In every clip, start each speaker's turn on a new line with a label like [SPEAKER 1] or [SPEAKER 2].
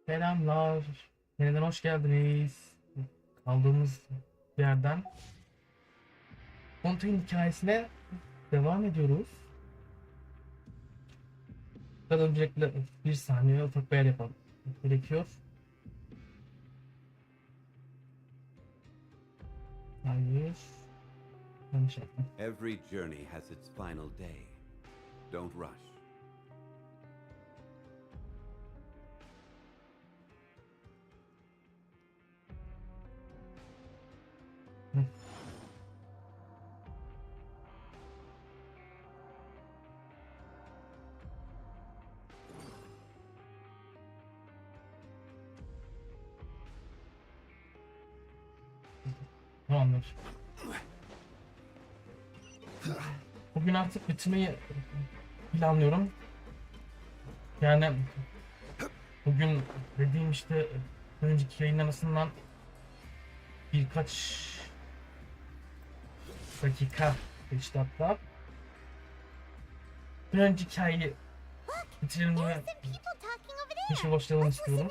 [SPEAKER 1] Selamlar. Yeniden hoş geldiniz. Kaldığımız yerden Fontaine hikayesine devam ediyoruz. Fakat öncelikle bir saniye ufak bir yer yapalım gerekiyor. Hayır. Yanlış yaptım.
[SPEAKER 2] Every journey has its final day. Don't rush.
[SPEAKER 1] Tamamdır. Bugün artık bitirmeyi planlıyorum. Yani bugün dediğim işte önceki yayınlamasından birkaç dakika geçti hatta. Bir önceki hikayeyi bitirelim ve işe başlayalım istiyorum.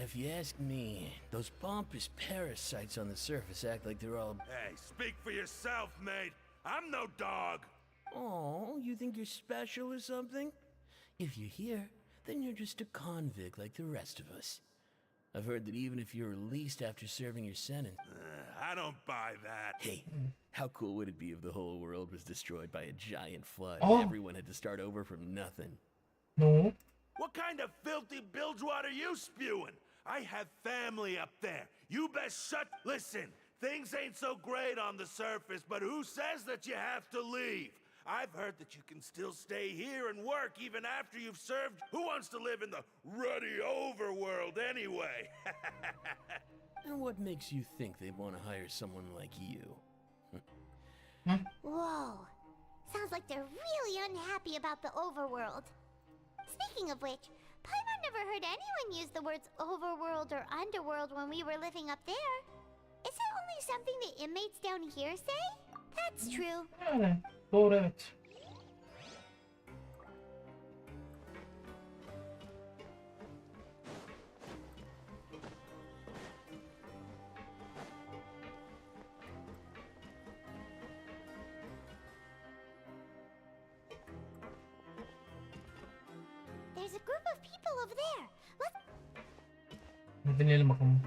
[SPEAKER 3] If you ask me, those pompous parasites on the surface act like they're all...
[SPEAKER 4] Hey, speak for yourself, mate. I'm no dog.
[SPEAKER 3] Oh, you think you're special or something? If you're here, then you're just a convict like the rest of us. I've heard that even if you're released after serving your sentence...
[SPEAKER 4] I don't buy that.
[SPEAKER 3] Hey, how cool would it be if the whole world was destroyed by a giant flood
[SPEAKER 1] Oh.
[SPEAKER 3] and everyone had to start over from nothing?
[SPEAKER 1] No.
[SPEAKER 4] What kind of filthy bilgewater you spewing? I have family up there. You best shut... Listen, things ain't so great on the surface, but who says that you have to leave? I've heard that you can still stay here and work even after you've served. Who wants to live in the ruddy overworld anyway?
[SPEAKER 3] And what makes you think they want to hire someone like you?
[SPEAKER 5] Whoa. Sounds like they're really unhappy about the overworld. Speaking of which, Paimon never heard anyone use the words overworld or underworld when we were living up there. Is it only something the inmates down here say? That's true.
[SPEAKER 1] Yani doğru, evet.
[SPEAKER 5] There's a group of people over there. Let's...
[SPEAKER 1] Dinleyelim bakalım.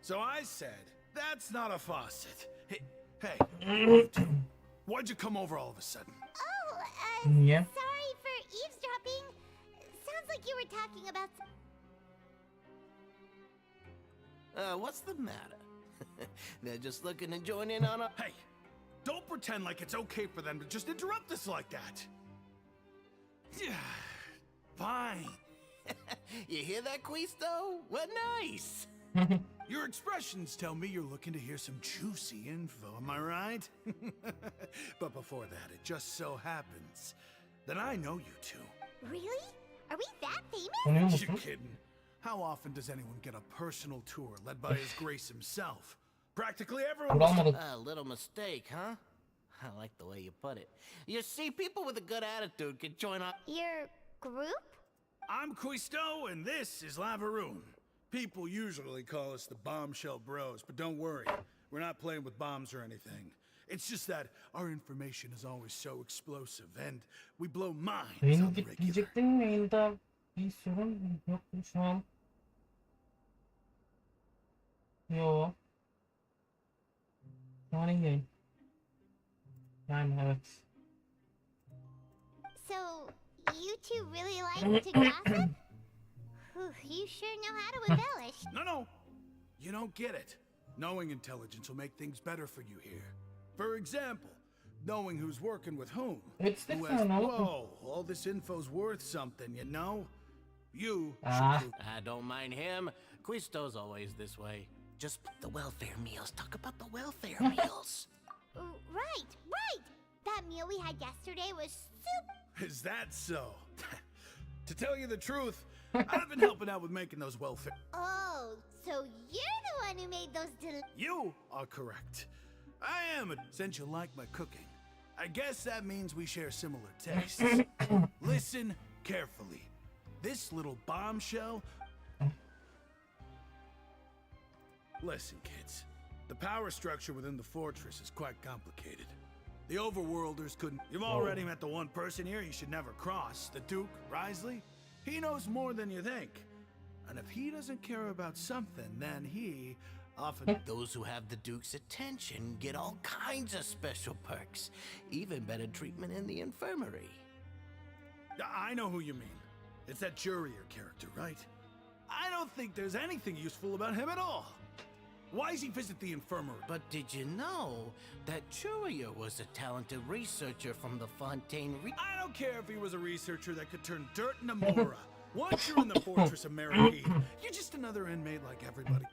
[SPEAKER 6] So I said, that's not a faucet. Hey, why'd you come over all of a sudden?
[SPEAKER 5] Oh,
[SPEAKER 1] Niye?
[SPEAKER 5] sorry for eavesdropping. Sounds like you were talking about...
[SPEAKER 3] What's the matter? They're just looking to join in on a...
[SPEAKER 6] Hey, don't pretend like it's okay for them to just interrupt us like that. Yeah, fine.
[SPEAKER 3] You hear that, Quisto? What nice!
[SPEAKER 6] Your expressions tell me you're looking to hear some juicy info, am I right? But before that, it just so happens that I know you two.
[SPEAKER 5] Really? Are we that famous?
[SPEAKER 1] Tanıyor
[SPEAKER 6] You
[SPEAKER 1] musun?
[SPEAKER 6] kidding? How often does anyone get a personal tour led by His Grace himself? Practically everyone.
[SPEAKER 1] Kuralmadık.
[SPEAKER 3] A little mistake, huh? I like the way you put it. You see, people with a good attitude can join up.
[SPEAKER 5] Your group?
[SPEAKER 6] I'm Quisto, and this is Lavaroon. People usually call us the Bombshell Bros, but don't worry, we're not playing with bombs or anything. It's just that our information is always so explosive, and we blow minds
[SPEAKER 1] Yayını
[SPEAKER 6] on the regular.
[SPEAKER 1] diyecektim, yayında bir sorun yok şu an. Yo. Şu an iyi yayın. Yani evet.
[SPEAKER 5] So, you two really like to gossip? Whew, you sure know how to embellish.
[SPEAKER 6] No, you don't get it. Knowing intelligence will make things better for you here. For example, knowing who's working with whom.
[SPEAKER 1] Evet,
[SPEAKER 6] Who
[SPEAKER 1] işte
[SPEAKER 6] has,
[SPEAKER 1] ne
[SPEAKER 6] whoa, all this info's worth something, you know? You
[SPEAKER 1] Ah.
[SPEAKER 6] should
[SPEAKER 3] I don't mind him. Quisto's always this way. Just the welfare meals. Talk about the welfare meals.
[SPEAKER 5] Right. That meal we had yesterday was super...
[SPEAKER 6] Is that so? To tell you the truth, I've been helping out with making those welfare.
[SPEAKER 5] Oh, so you're the one who made those
[SPEAKER 6] You are correct. I am, since you like my cooking. I guess that means we share similar tastes. Listen carefully. This little bombshell... Listen, kids. The power structure within the fortress is quite complicated. The overworlders couldn't... You've already met the one person here you should never cross. The Duke, Risley. He knows more than you think. And if he doesn't care about something, then he... often...
[SPEAKER 3] Those who have the Duke's attention get all kinds of special perks. Even better treatment in the infirmary.
[SPEAKER 6] I know who you mean. It's that Jurier character, right? I don't think there's anything useful about him at all. Why does he visit the infirmary?
[SPEAKER 3] But did you know that Jurier was a talented researcher from the Fontaine
[SPEAKER 6] I don't care if he was a researcher that could turn dirt into Mora. Once you're in the fortress of Maripede, you're just another inmate like everybody.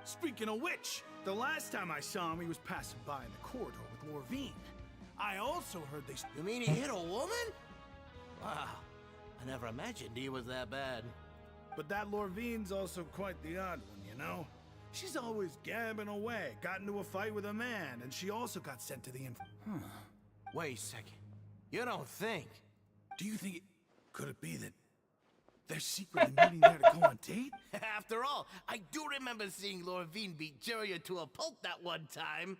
[SPEAKER 6] Speaking of which, the last time I saw him, he was passing by in the corridor with Lorvine. I also heard they...
[SPEAKER 3] You mean he hit a woman? Wow, I never imagined he was that bad.
[SPEAKER 6] But that Lorvine's also quite the odd one, you know? She's always gabbing away, got into a fight with a man, and she also got sent to the
[SPEAKER 3] Wait a second. You don't think?
[SPEAKER 6] Do you think Could it be that they're secretly meeting there to go on date?
[SPEAKER 3] After all, I do remember seeing Lorvine beat Jurier to a pulp that one time.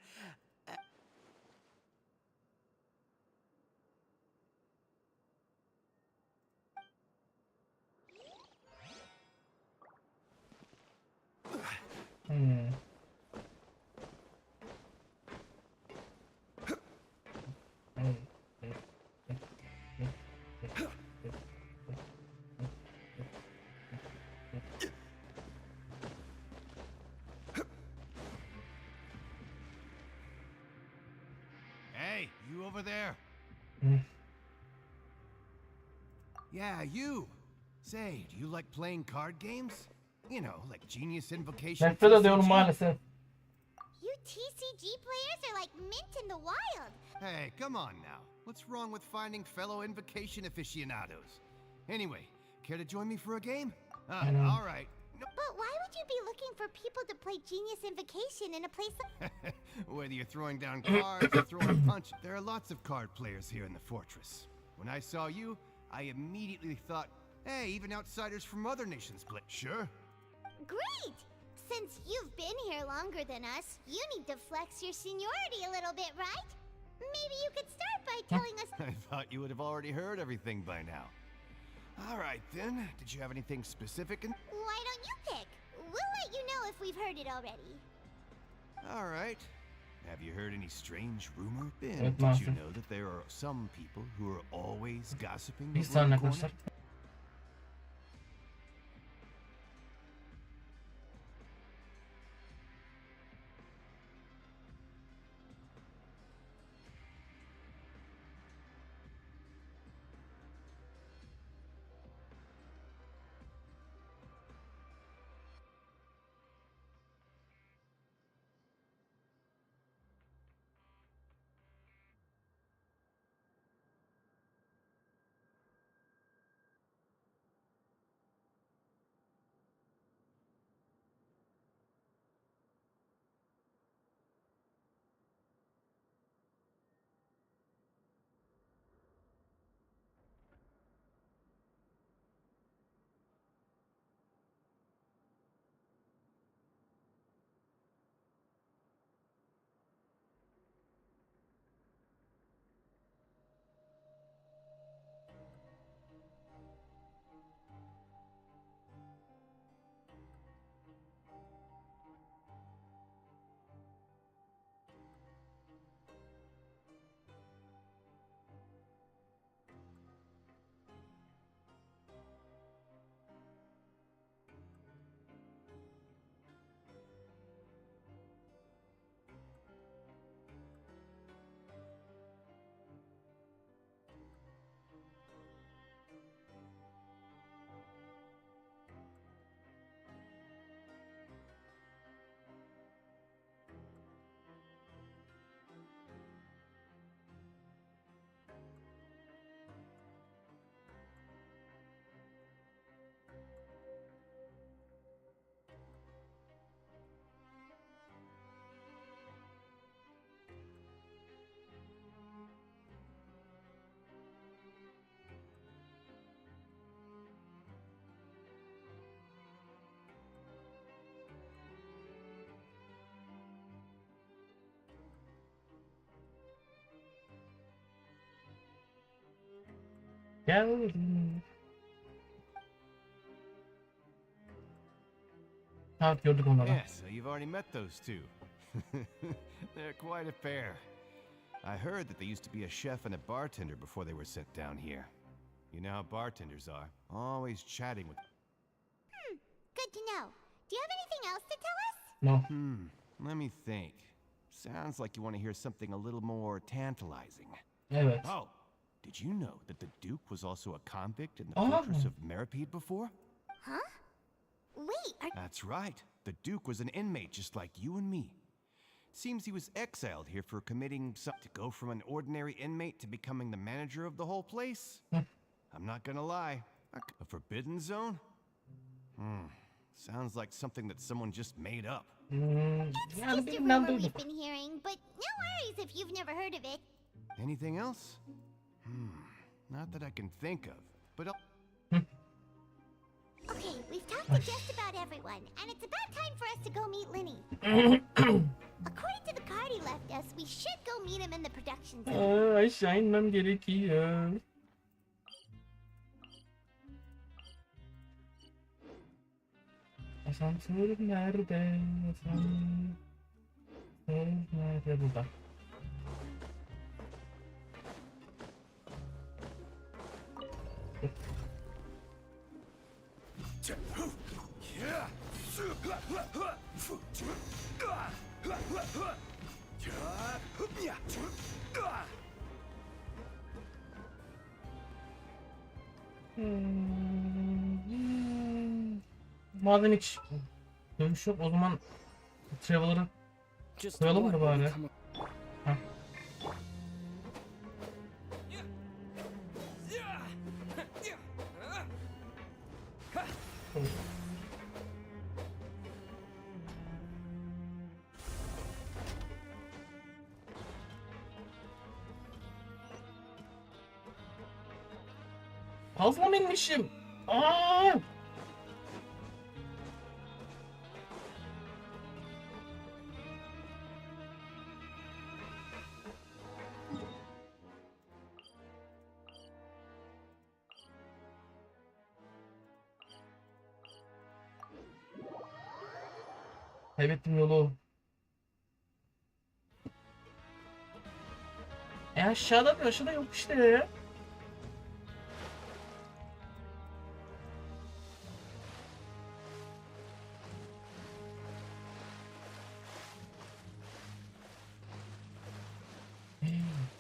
[SPEAKER 7] Hey, you over there? Yeah, you. Say, do you like playing card games? You know, like Genius Invocation.
[SPEAKER 1] Nefret ediyorum maalesef.
[SPEAKER 5] You TCG players are like mint in the wild.
[SPEAKER 7] Hey, come on now. What's wrong with finding fellow Invocation aficionados? Anyway, care to join me for a game? All right.
[SPEAKER 5] But why would you be looking for people to play Genius Invocation in a place like...
[SPEAKER 7] Whether you're throwing down cards or throwing a punch, there are lots of card players here in the fortress. When I saw you, I immediately thought, hey, even outsiders from other nations play. Sure.
[SPEAKER 5] Great! Since you've been here longer than us, you need to flex your seniority a little bit, right? Maybe you could start by telling us...
[SPEAKER 7] I thought you would have already heard everything by now. All right, then. Did you have anything specific in...
[SPEAKER 5] Why don't you pick? We'll let you know if we've heard it already.
[SPEAKER 7] All right. Have you heard any strange rumor? Ben,
[SPEAKER 1] Evet,
[SPEAKER 7] did you
[SPEAKER 1] Mahsun.
[SPEAKER 7] know that there are some people who are always gossiping
[SPEAKER 1] Bir
[SPEAKER 7] over
[SPEAKER 1] saniye
[SPEAKER 7] the corner?
[SPEAKER 1] arkadaşlar. Geldim. Evet, gördük onları.
[SPEAKER 7] Yeah, so you've already met those two. They're quite a pair. I heard that they used to be a chef and a bartender before they were sent down here. You know how bartenders are, always chatting with...
[SPEAKER 5] Good to know. Do you have anything else to tell us?
[SPEAKER 1] No.
[SPEAKER 7] Let me think. Sounds like you want to hear something a little more tantalizing.
[SPEAKER 1] Evet.
[SPEAKER 7] Oh, did you know that the Duke was also a convict in the fortress of Meripede before?
[SPEAKER 5] Huh? Wait,
[SPEAKER 7] That's right. The Duke was an inmate just like you and me. Seems he was exiled here for committing something to go from an ordinary inmate to becoming the manager of the whole place. I'm not gonna lie. A forbidden zone? Sounds like something that someone just made up.
[SPEAKER 5] it's
[SPEAKER 1] Yani
[SPEAKER 5] just a
[SPEAKER 1] birinden
[SPEAKER 5] rumor we've
[SPEAKER 1] duyduk.
[SPEAKER 5] been hearing, but no worries if you've never heard of it.
[SPEAKER 7] Anything else? Not that I can think of. But I'll...
[SPEAKER 5] Okay, we've talked to just about everyone, and it's about time for us to go meet Linny. According to the card he left us, we should go meet him in the production zone.
[SPEAKER 1] Aşağı inmem gerekiyor. Asansör nerede? Asansör nerede? Burada. Madem hiç dövüş yok, o zaman Traveler'ı koyalım mı bari? Heh. Fazla mı inmişim? Aa! Kaybettim yolu. Aşağıda yok işte ya.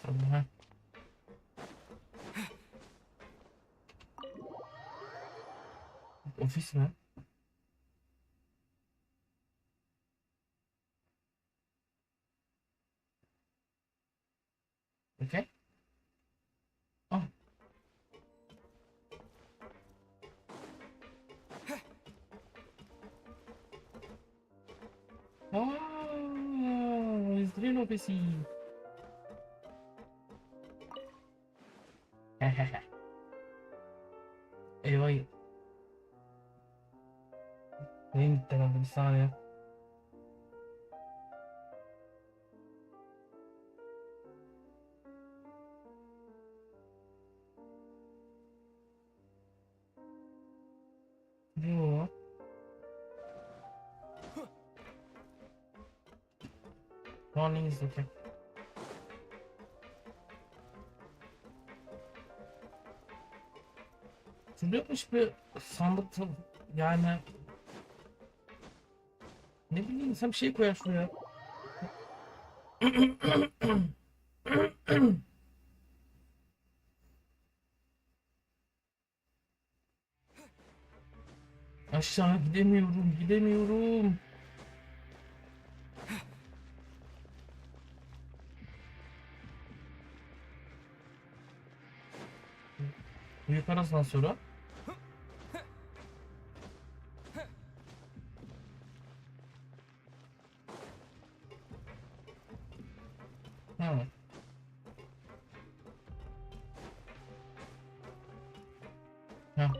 [SPEAKER 1] Tamam. Ofis mi? Okay. Oh. İzleyin ofisi. Eyvah. Neyim gitti herhalde, bir saniye. Yo. Warning is okay. Şurada yokmuş bir sandık yani. Ne bileyim, insan bir şey koyar şuraya. Aşağı gidemiyorum. Yukarı asansörü. Ha. Ha.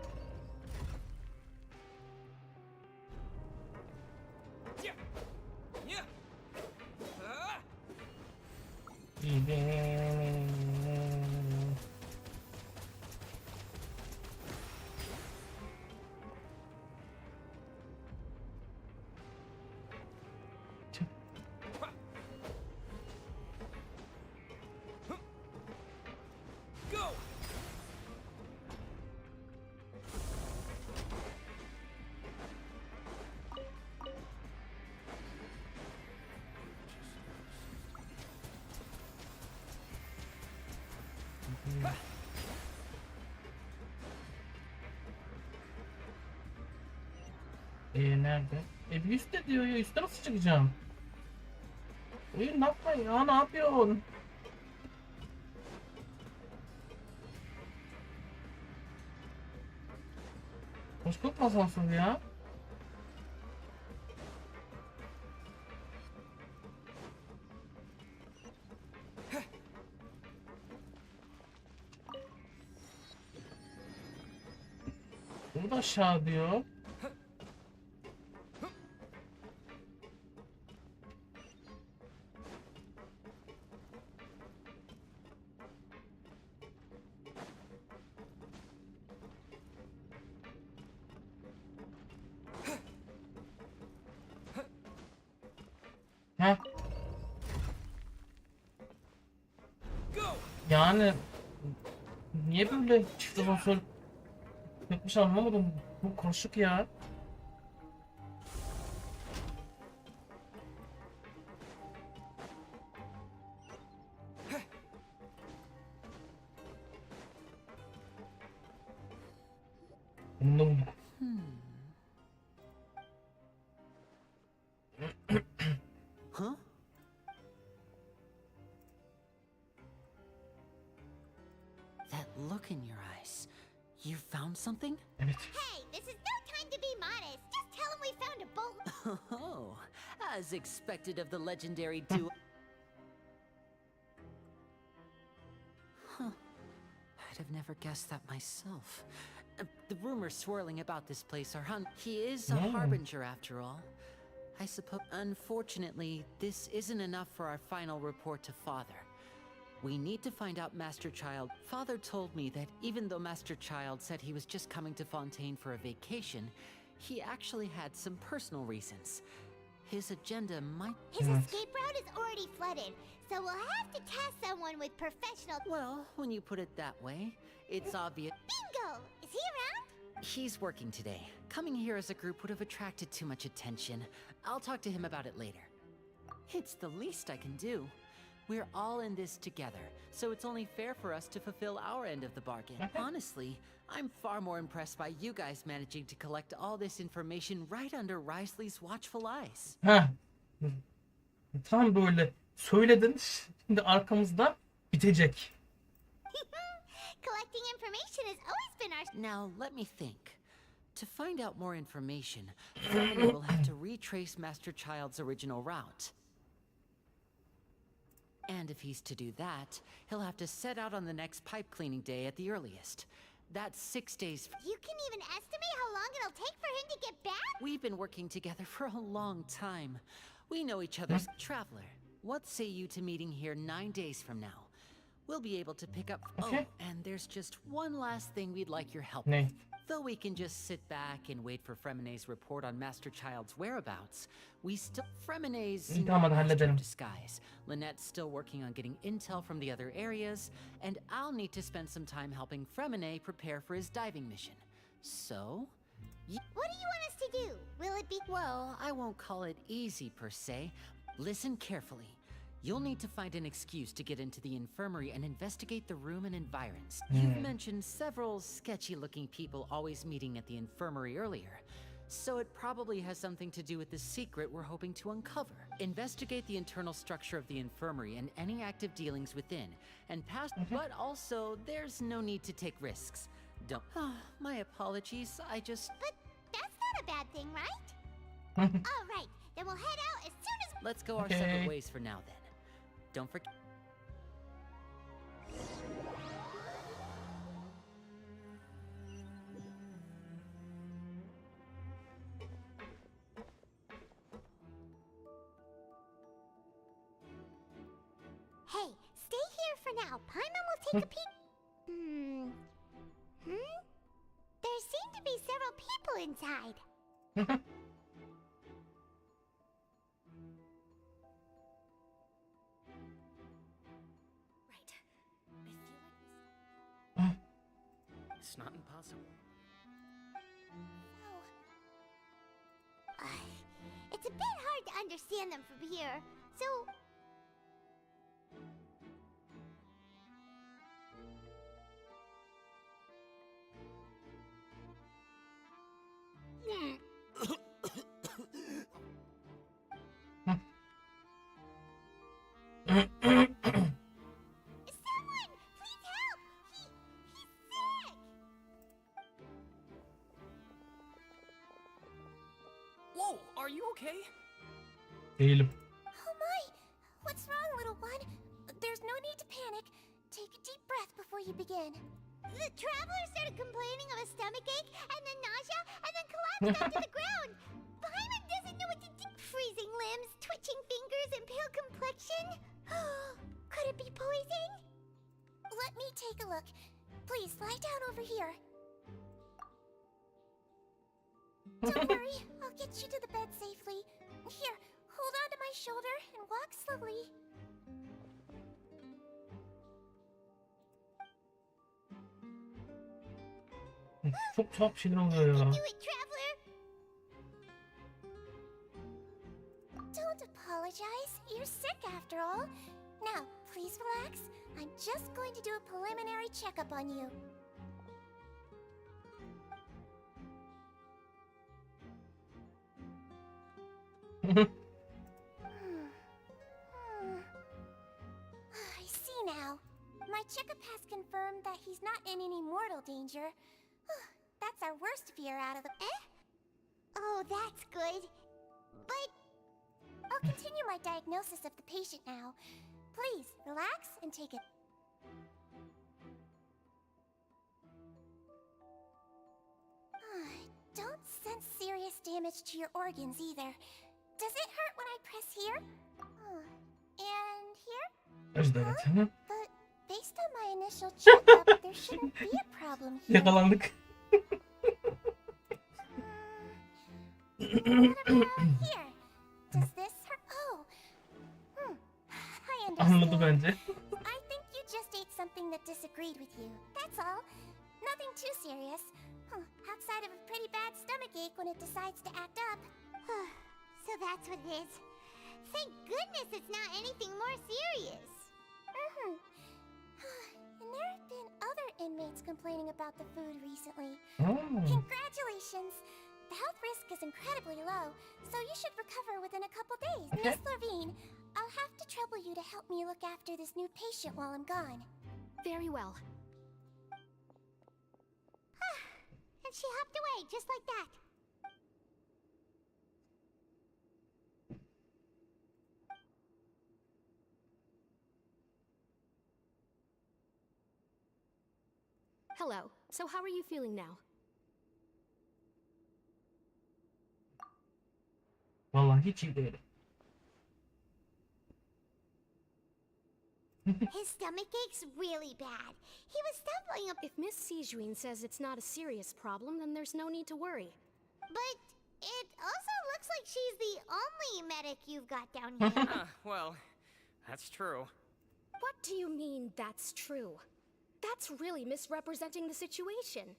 [SPEAKER 1] Nerede? Bir üstte diyor ya, üstte nasıl çıkacağım? Ne yapmayın ya, ne yapıyorsun? Koşkurt asansör ya. Burada aşağı diyor. Heh. Yani niye böyle çift asansör yapmış anlamadım. Bu karışık ya. Bunu da bulduk.
[SPEAKER 8] Huh? That look in your eyes. You found something?
[SPEAKER 1] Evet.
[SPEAKER 5] Hey, this is no time to be modest. Just tell him we found a boat.
[SPEAKER 8] Oh, as expected of the legendary duo. Huh. I'd have never guessed that myself. The rumors swirling about this place are he is a harbinger after all. I suppose. Unfortunately, this isn't enough for our final report to Father. We need to find out Master Child. Father told me that even though Master Child said he was just coming to Fontaine for a vacation, he actually had some personal reasons. His agenda might...
[SPEAKER 5] His escape route is already flooded, so we'll have to task someone with professional...
[SPEAKER 8] Well, when you put it that way, it's obvious.
[SPEAKER 5] Bingo! Is he around?
[SPEAKER 8] He's working today. Coming here as a group would have attracted too much attention. I'll talk to him about it later. It's the least I can do. We're all in this together, so it's only fair for us to fulfill our end of the bargain. Honestly, I'm far more impressed by you guys managing to collect all this information right under Risley's watchful eyes.
[SPEAKER 1] Heh. Tam böyle söyledin. Şimdi arkamızda bitecek.
[SPEAKER 5] Collecting information has always been our...
[SPEAKER 8] Now, let me think. To find out more information, Fontaine will have to retrace Master Child's original route. And if he's to do that, he'll have to set out on the next pipe cleaning day at the earliest. That's 6 days.
[SPEAKER 5] You can even estimate how long it'll take for him to get back?
[SPEAKER 8] We've been working together for a long time. We know each other's traveler. What say you to meeting here 9 days from now? We'll be able to pick up...
[SPEAKER 1] Okay.
[SPEAKER 8] Oh, and there's just one last thing we'd like your help
[SPEAKER 1] Ne?
[SPEAKER 8] with. Though we can just sit back and wait for Fremonet's report on Master Child's whereabouts, we still... Fremonet's
[SPEAKER 1] İyi, tamam, hadi
[SPEAKER 8] master of
[SPEAKER 1] halledelim.
[SPEAKER 8] disguise. Lynette's still working on getting intel from the other areas, and I'll need to spend some time helping Fremonet prepare for his diving mission. So...
[SPEAKER 5] What do you want us to do? Will it be...
[SPEAKER 8] Well, I won't call it easy per se. Listen carefully. You'll need to find an excuse to get into the infirmary and investigate the room and environs. You've mentioned several sketchy-looking people always meeting at the infirmary earlier, so it probably has something to do with the secret we're hoping to uncover. Investigate the internal structure of the infirmary and any active dealings within, and but also, there's no need to take risks. Don't... my apologies, I just...
[SPEAKER 5] But that's not a bad thing, right? All right, then we'll head out as soon as...
[SPEAKER 8] Let's go our
[SPEAKER 1] Okay.
[SPEAKER 8] separate ways for now, then. Don't forget...
[SPEAKER 5] Hey, stay here for now. Paimon will take a peek. There seem to be several people inside.
[SPEAKER 8] Right. I feel like it's not impossible.
[SPEAKER 5] It's a bit hard to understand them from here, so...
[SPEAKER 1] Değilim.
[SPEAKER 5] Oh my! What's wrong, little one? There's no need to panic. Take a deep breath before you begin. The traveler started complaining of a stomachache, and then nausea, and then collapsed onto the ground. Paimon doesn't know what to do. Freezing limbs, twitching fingers, and pale complexion. Could it be poison? Let me take a look. Please lie down over here. Don't worry, I'll get you to the bed safely. Here, hold on to my shoulder and walk slowly.
[SPEAKER 1] Çok tuhaf şeyler oluyor ya.
[SPEAKER 5] Do it, traveler. Don't apologize. You're sick after all. Now, please relax. I'm just going to do a preliminary checkup on you. I see now. My checkup has confirmed that he's not in any mortal danger. That's our worst fear out of the... Oh, that's good. But... I'll continue my diagnosis of the patient now. Please, relax and take it. Don't sense serious damage to your organs either. Does it hurt when I press here? And here?
[SPEAKER 1] Özledim.
[SPEAKER 5] But based on my initial checkup, there shouldn't be a problem here.
[SPEAKER 1] Yakalandık.
[SPEAKER 5] What about here? Does this hurt? Oh. I
[SPEAKER 1] Anladı
[SPEAKER 5] understand.
[SPEAKER 1] bence.
[SPEAKER 5] I think you just ate something that disagreed with you. That's all. Nothing too serious. Outside of a pretty bad stomachache when it decides to act up. So that's what it is. Thank goodness it's not anything more serious. And there have been other inmates complaining about the food recently.
[SPEAKER 1] Oh.
[SPEAKER 5] Congratulations! The health risk is incredibly low, so you should recover within a couple days.
[SPEAKER 1] Okay.
[SPEAKER 5] Miss Levine, I'll have to trouble you to help me look after this new patient while I'm gone.
[SPEAKER 9] Very well.
[SPEAKER 5] And she hopped away, just like that.
[SPEAKER 9] Hello. So how are you feeling now?
[SPEAKER 1] Vallahi hiç iyi değil.
[SPEAKER 5] His stomach ache's really bad. He was stumbling up,
[SPEAKER 9] If Miss Sijuin says it's not a serious problem, then there's no need to worry.
[SPEAKER 5] but it also looks like she's the only medic you've got down here.
[SPEAKER 10] Well, that's true.
[SPEAKER 9] What do you mean, that's true? That's really misrepresenting the situation.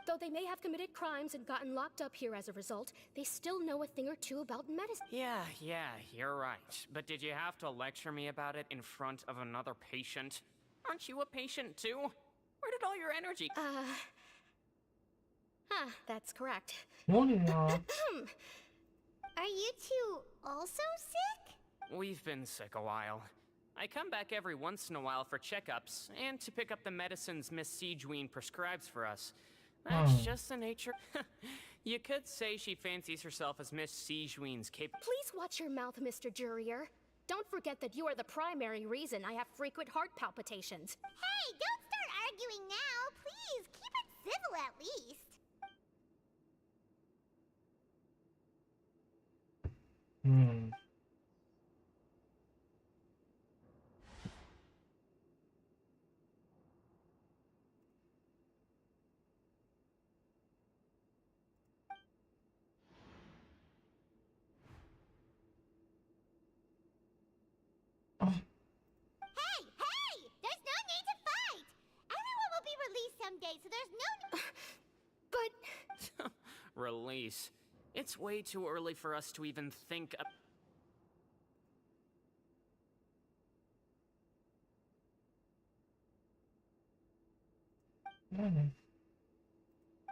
[SPEAKER 9] Though they may have committed crimes and gotten locked up here as a result, they still know a thing or two about medicine.
[SPEAKER 10] Yeah, you're right. But did you have to lecture me about it in front of another patient? Aren't you a patient too? Where did all your energy...
[SPEAKER 9] That's correct.
[SPEAKER 1] Ne oluyor ya?
[SPEAKER 5] Are you two also sick?
[SPEAKER 10] We've been sick a while. I come back every once in a while for checkups, and to pick up the medicines Miss Sijuin prescribes for us. That's just the nature... You could say she fancies herself as Miss Sijuin's
[SPEAKER 9] Please watch your mouth, Mr. Jurier. Don't forget that you are the primary reason I have frequent heart palpitations.
[SPEAKER 5] Hey, don't start arguing now. Please, keep it civil at least. Hey! There's no need to fight! Everyone will be released someday, so there's no
[SPEAKER 9] But...
[SPEAKER 10] Release. It's way too early for us to even think of...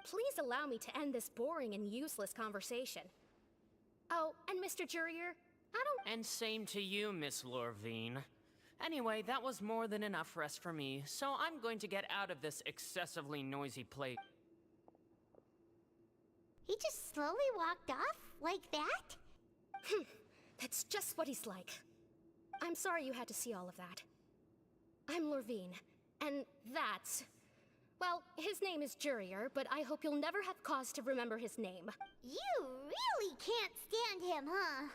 [SPEAKER 9] Please allow me to end this boring and useless conversation. Oh, and Mr. Jurier, I don't...
[SPEAKER 10] And same to you, Miss Lorvine. Anyway, that was more than enough rest for me, so I'm going to get out of this excessively noisy place.
[SPEAKER 5] He just slowly walked off like that?
[SPEAKER 9] The That's just what he's like. I'm sorry you had to see all of that. I'm Lorvine, and that's... Well, his name is Jurier, but I hope you'll never have cause to remember his name.
[SPEAKER 5] You really can't stand him, huh?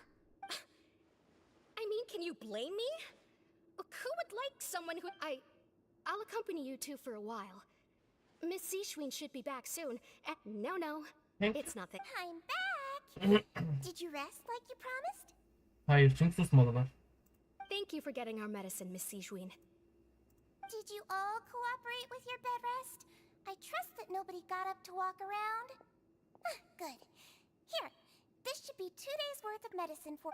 [SPEAKER 9] I mean, can you blame me? Who would like someone who... I'll accompany you two for a while. Miss Seashween should be back soon. No, it's nothing.
[SPEAKER 5] I'm back! Did you rest like you promised?
[SPEAKER 1] Hayır, çünkü susmadılar.
[SPEAKER 9] Thank you for getting our medicine, Miss Seashween.
[SPEAKER 5] Did you all cooperate with your bed rest? I trust that nobody got up to walk around. Good. Here, this should be 2 days' worth of medicine for...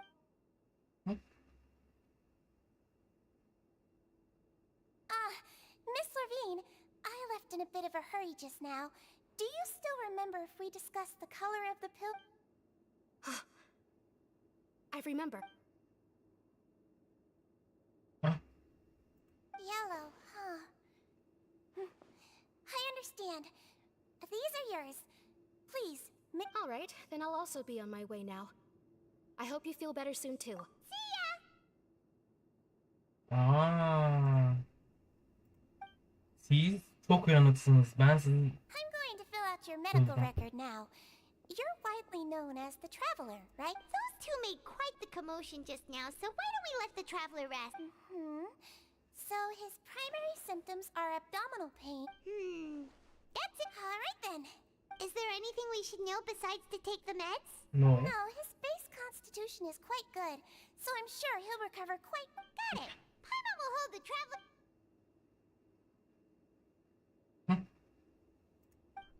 [SPEAKER 5] Miss Lorvine, I left in a bit of a hurry just now. Do you still remember if we discussed the color of the pill?
[SPEAKER 9] I remember.
[SPEAKER 5] Yellow, huh? I understand. These are yours. Please,
[SPEAKER 9] All right, then I'll also be on my way now. I hope you feel better soon too.
[SPEAKER 5] see ya!
[SPEAKER 1] Siz çok uyanıksınız. Ben sizin...
[SPEAKER 5] I'm going to fill out your medical record now. You're widely known as the Traveler, right? Those two made quite the commotion just now, so why don't we let the Traveler rest? So his primary symptoms are abdominal pain. That's it. All right then. Is there anything we should know besides to take the meds?
[SPEAKER 1] No.
[SPEAKER 5] No, his base constitution is quite good, so I'm sure he'll recover quite... Got it. Paimon will hold the Traveler...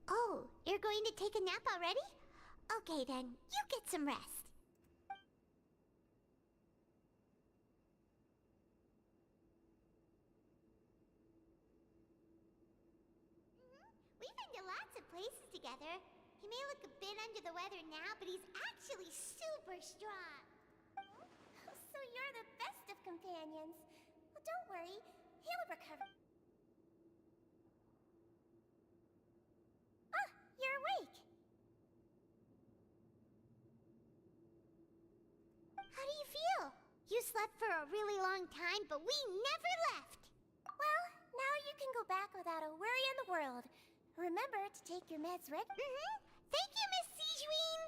[SPEAKER 5] Oh, you're going to take a nap already? Okay then, you get some rest. We've been to lots of places together. He may look a bit under the weather now, but he's actually super strong. So you're the best of companions. Well, don't worry, he'll recover. You're awake. How do you feel? You slept for a really long time, but we never left. Well, now you can go back without a worry in the world. Remember to take your meds, Rick. Thank you, Miss Seashween.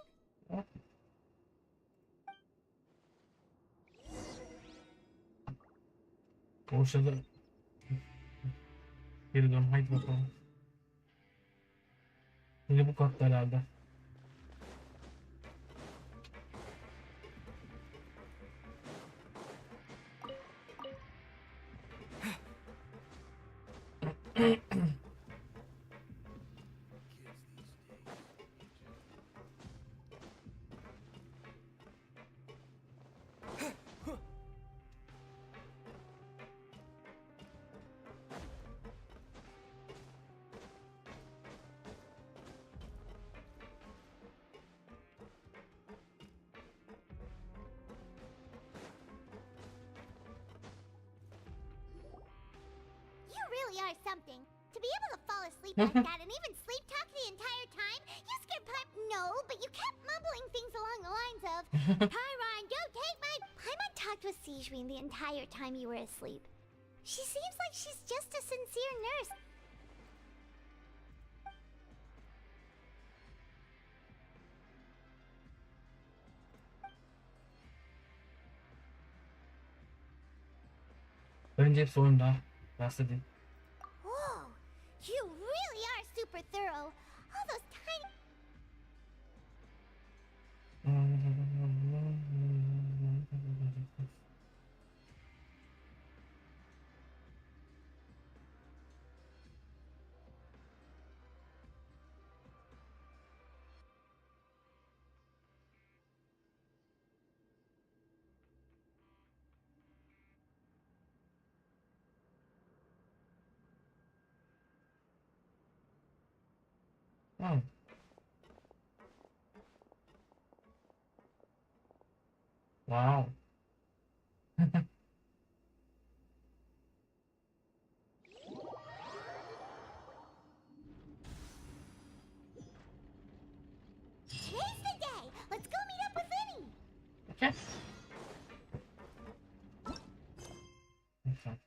[SPEAKER 1] Boşadı. Geri dön, haydi bakalım. Yine bu katta herhalde.
[SPEAKER 5] You really are something. To be able to fall asleep like that and even sleep talk the entire time, you scared No, but you kept mumbling things along the lines of, Pyron, don't take my... Paimon talked with Seashween the entire time you were asleep. She seems like she's just a sincere nurse.
[SPEAKER 1] Bence hepsi oyunda. Bahsedeyim.
[SPEAKER 5] Whoa, you really are super thorough. All those tiny...
[SPEAKER 1] Hmm. Wow.
[SPEAKER 5] Today's the day. Let's go meet up with Vinny.
[SPEAKER 1] Okay. lütfen.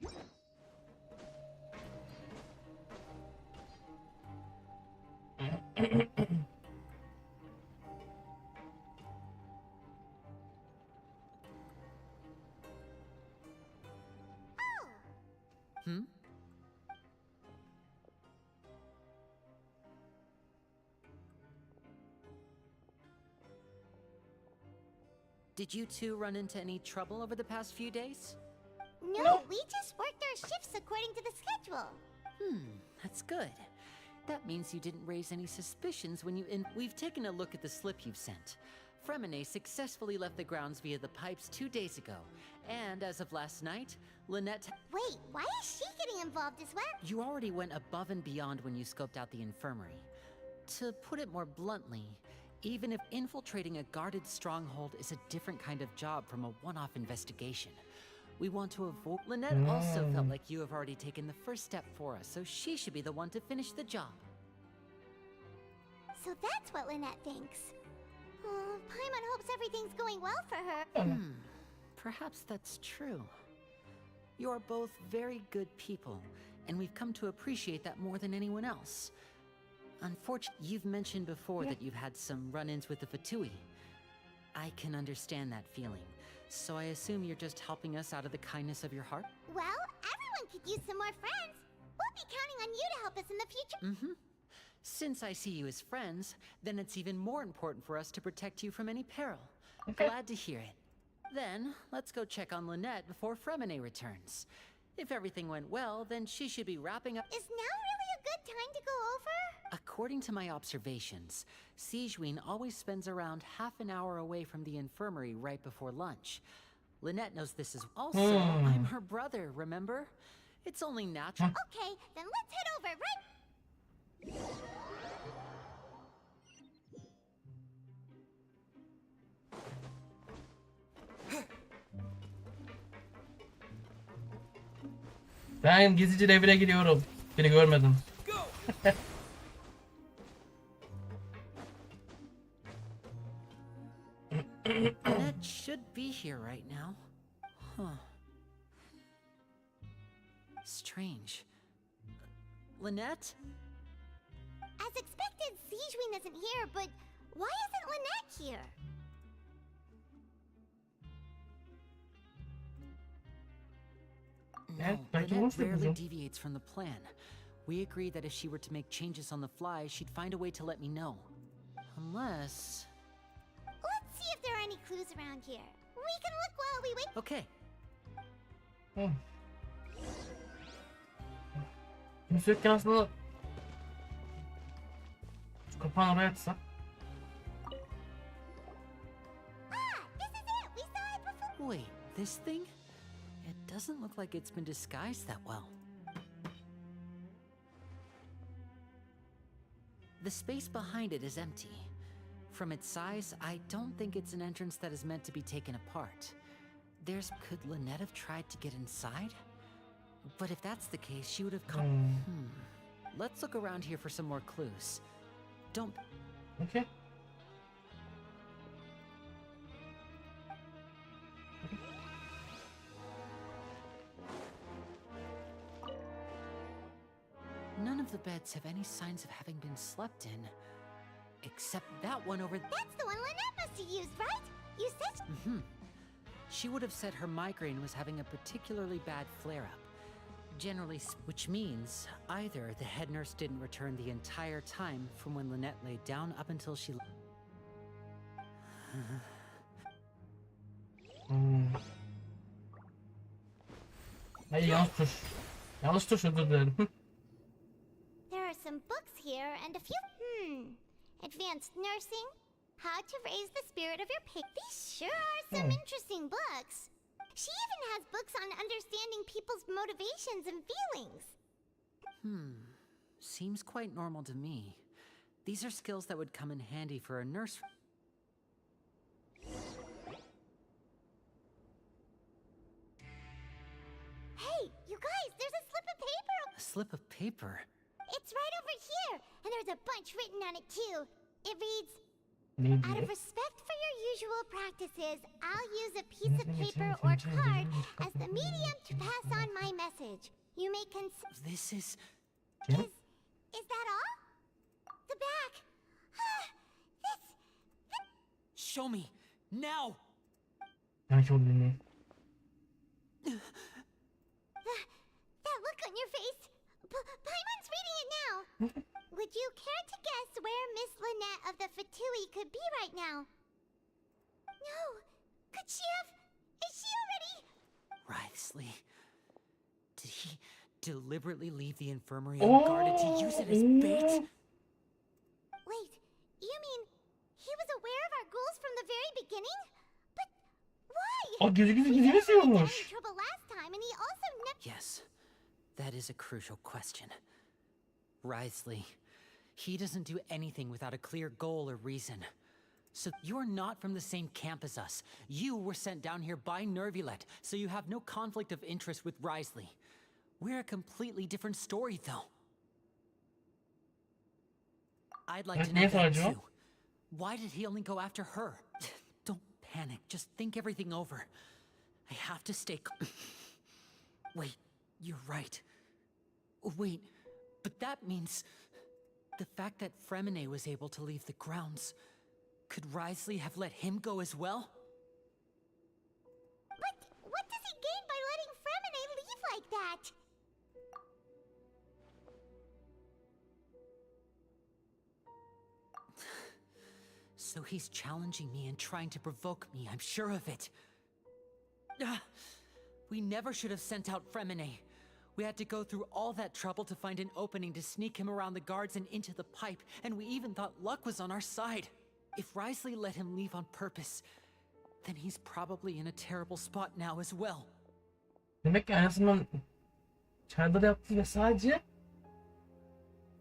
[SPEAKER 8] Hmm? Did you two run into any trouble over the past few days?
[SPEAKER 5] No, we just worked our shifts according to the schedule.
[SPEAKER 8] That's good. That means you didn't raise any suspicions when you We've taken a look at the slip you've sent. Fremine successfully left the grounds via the pipes 2 days ago. And as of last night, Lynette...
[SPEAKER 5] Wait, why is she getting involved as well?
[SPEAKER 8] You already went above and beyond when you scoped out the infirmary. To put it more bluntly, even if infiltrating a guarded stronghold is a different kind of job from a one-off investigation, we want to avoid... Lynette also felt like you have already taken the first step for us, so she should be the one to finish the job.
[SPEAKER 5] So that's what Lynette thinks. Oh, Paimon hopes everything's going well for her.
[SPEAKER 8] Perhaps that's true. You're both very good people, and we've come to appreciate that more than anyone else. Unfortunately, you've mentioned before that you've had some run-ins with the Fatui. I can understand that feeling, so I assume you're just helping us out of the kindness of your heart?
[SPEAKER 5] Well, everyone could use some more friends. We'll be counting on you to help us in the future.
[SPEAKER 8] Since I see you as friends, then it's even more important for us to protect you from any peril. Glad to hear it. Then, let's go check on Lynette before Fremine returns. If everything went well, then she should be wrapping up...
[SPEAKER 5] Is now really a good time to go over?
[SPEAKER 8] According to my observations, Sigewinne always spends around half an hour away from the infirmary right before lunch. Lynette knows this is... Also, I'm her brother, remember? It's only natural...
[SPEAKER 5] Okay, then let's head over right...
[SPEAKER 1] Ben gizlice devire giriyorum. Beni görmedin.
[SPEAKER 8] Lynette should be here right now. Huh. Strange. Lynette?
[SPEAKER 5] As expected, Sigewinne isn't here, but why isn't Lynette here?
[SPEAKER 8] No,
[SPEAKER 1] belki
[SPEAKER 8] Lynette
[SPEAKER 1] boş
[SPEAKER 8] rarely
[SPEAKER 1] yapacağım.
[SPEAKER 8] deviates from the plan. We agreed that if she were to make changes on the fly, she'd find a way to let me know. Unless...
[SPEAKER 5] Let's see if there are any clues around here. We can look while we wait.
[SPEAKER 8] Okay.
[SPEAKER 1] Kimse yokken aslında şu kapağını oraya atsak.
[SPEAKER 5] Ah, this is it! We saw it before!
[SPEAKER 8] Wait, this thing? It doesn't look like it's been disguised that well. The space behind it is empty. From its size, I don't think it's an entrance that is meant to be taken apart. Could Lynette have tried to get inside? But if that's the case, she would have come... Let's look around here for some more clues. Don't...
[SPEAKER 1] Okay.
[SPEAKER 8] None of the beds have any signs of having been slept in. Except that one over...
[SPEAKER 5] That's the one Lynette must have used, right? You said...
[SPEAKER 8] She would have said her migraine was having a particularly bad flare-up. Generally, which means either the head nurse didn't return the entire time from when Lynette laid down up until she...
[SPEAKER 1] Hayır, yanlış tuş. Yanlış tuş, özür dilerim.
[SPEAKER 5] There are some books here and a few... Advanced nursing? How to raise the spirit of your pig. These sure are some interesting books. She even has books on understanding people's motivations and feelings.
[SPEAKER 8] Seems quite normal to me. These are skills that would come in handy for a nurse.
[SPEAKER 5] Hey, you guys, there's a slip of paper.
[SPEAKER 8] A slip of paper?
[SPEAKER 5] It's right over here, and there's a bunch written on it too. It reads,
[SPEAKER 1] Ne
[SPEAKER 5] Out
[SPEAKER 1] diyor?
[SPEAKER 5] of respect for your usual practices, I'll use a piece of paper or card as the medium to pass on my message. You may
[SPEAKER 8] This is...
[SPEAKER 5] Is that all? The back. This...
[SPEAKER 8] Show me! Now!
[SPEAKER 1] Sanki o dinleyin.
[SPEAKER 5] That look on your face. Paimon's reading it now. Would you care to guess where Miss Lynette of the Fatui could be right now? No. Could she have... Is she already...
[SPEAKER 8] Wriothesley. Did he deliberately leave the infirmary unguarded to use it as bait?
[SPEAKER 5] Wait, you mean he was aware of our goals from the very beginning? But why?
[SPEAKER 1] O gizli
[SPEAKER 5] We
[SPEAKER 1] gizli
[SPEAKER 5] never ran into
[SPEAKER 1] geziyormuş.
[SPEAKER 5] any trouble last time, and he also never...
[SPEAKER 8] Yes, that is a crucial question. Wriothesley, he doesn't do anything without a clear goal or reason. So you're not from the same camp as us. You were sent down here by Nervulet, so you have no conflict of interest with Wriothesley. We're a completely different story, though. I'd like to know that too. Why did he only go after her? Don't panic, just think everything over. I have to stay Wait, you're right. Wait, but that means... the fact that Fremine was able to leave the grounds... Could Wriothesley have let him go as well?
[SPEAKER 5] But what does he gain by letting Fremine leave like that?
[SPEAKER 8] So he's challenging me and trying to provoke me, I'm sure of it. We never should have sent out Fremine. We had to go through all that trouble to find an opening to sneak him around the guards and into the pipe, and we even thought luck was on our side. If Wriothesley let him leave on purpose, then he's probably in a terrible spot now as well.
[SPEAKER 1] Demek ki en azından çadır yaptı ve sadece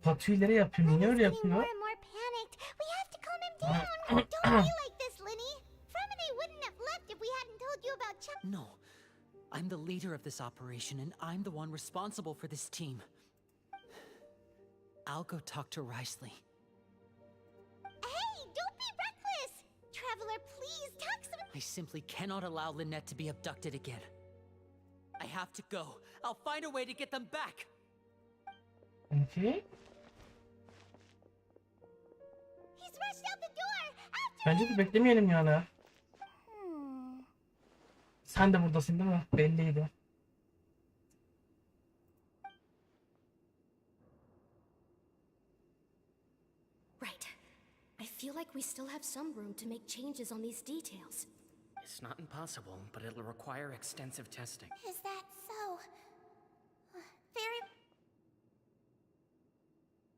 [SPEAKER 1] patüylere yapıyor. Niye öyle yapıyor?
[SPEAKER 5] More and more panicked. We have to calm him down. Don't be like this, Linny. Fremine wouldn't have left if we hadn't told you about Chuck.
[SPEAKER 8] No. I'm the leader of this operation, and I'm the one responsible for this team. I'll go talk to Wriothesley.
[SPEAKER 5] Hey, don't be reckless! Traveler, please, talk some...
[SPEAKER 8] I simply cannot allow Lynette to be abducted again. I have to go. I'll find a way to get them back!
[SPEAKER 1] Okay.
[SPEAKER 5] He's rushed out the door! After
[SPEAKER 1] Bence de beklemeyelim yani. Sen de buradasın değil mi? Belliydi.
[SPEAKER 9] Right. I feel like we still have some room to make changes on these details.
[SPEAKER 10] It's not impossible, but it'll require extensive testing.
[SPEAKER 5] Is that so? Very...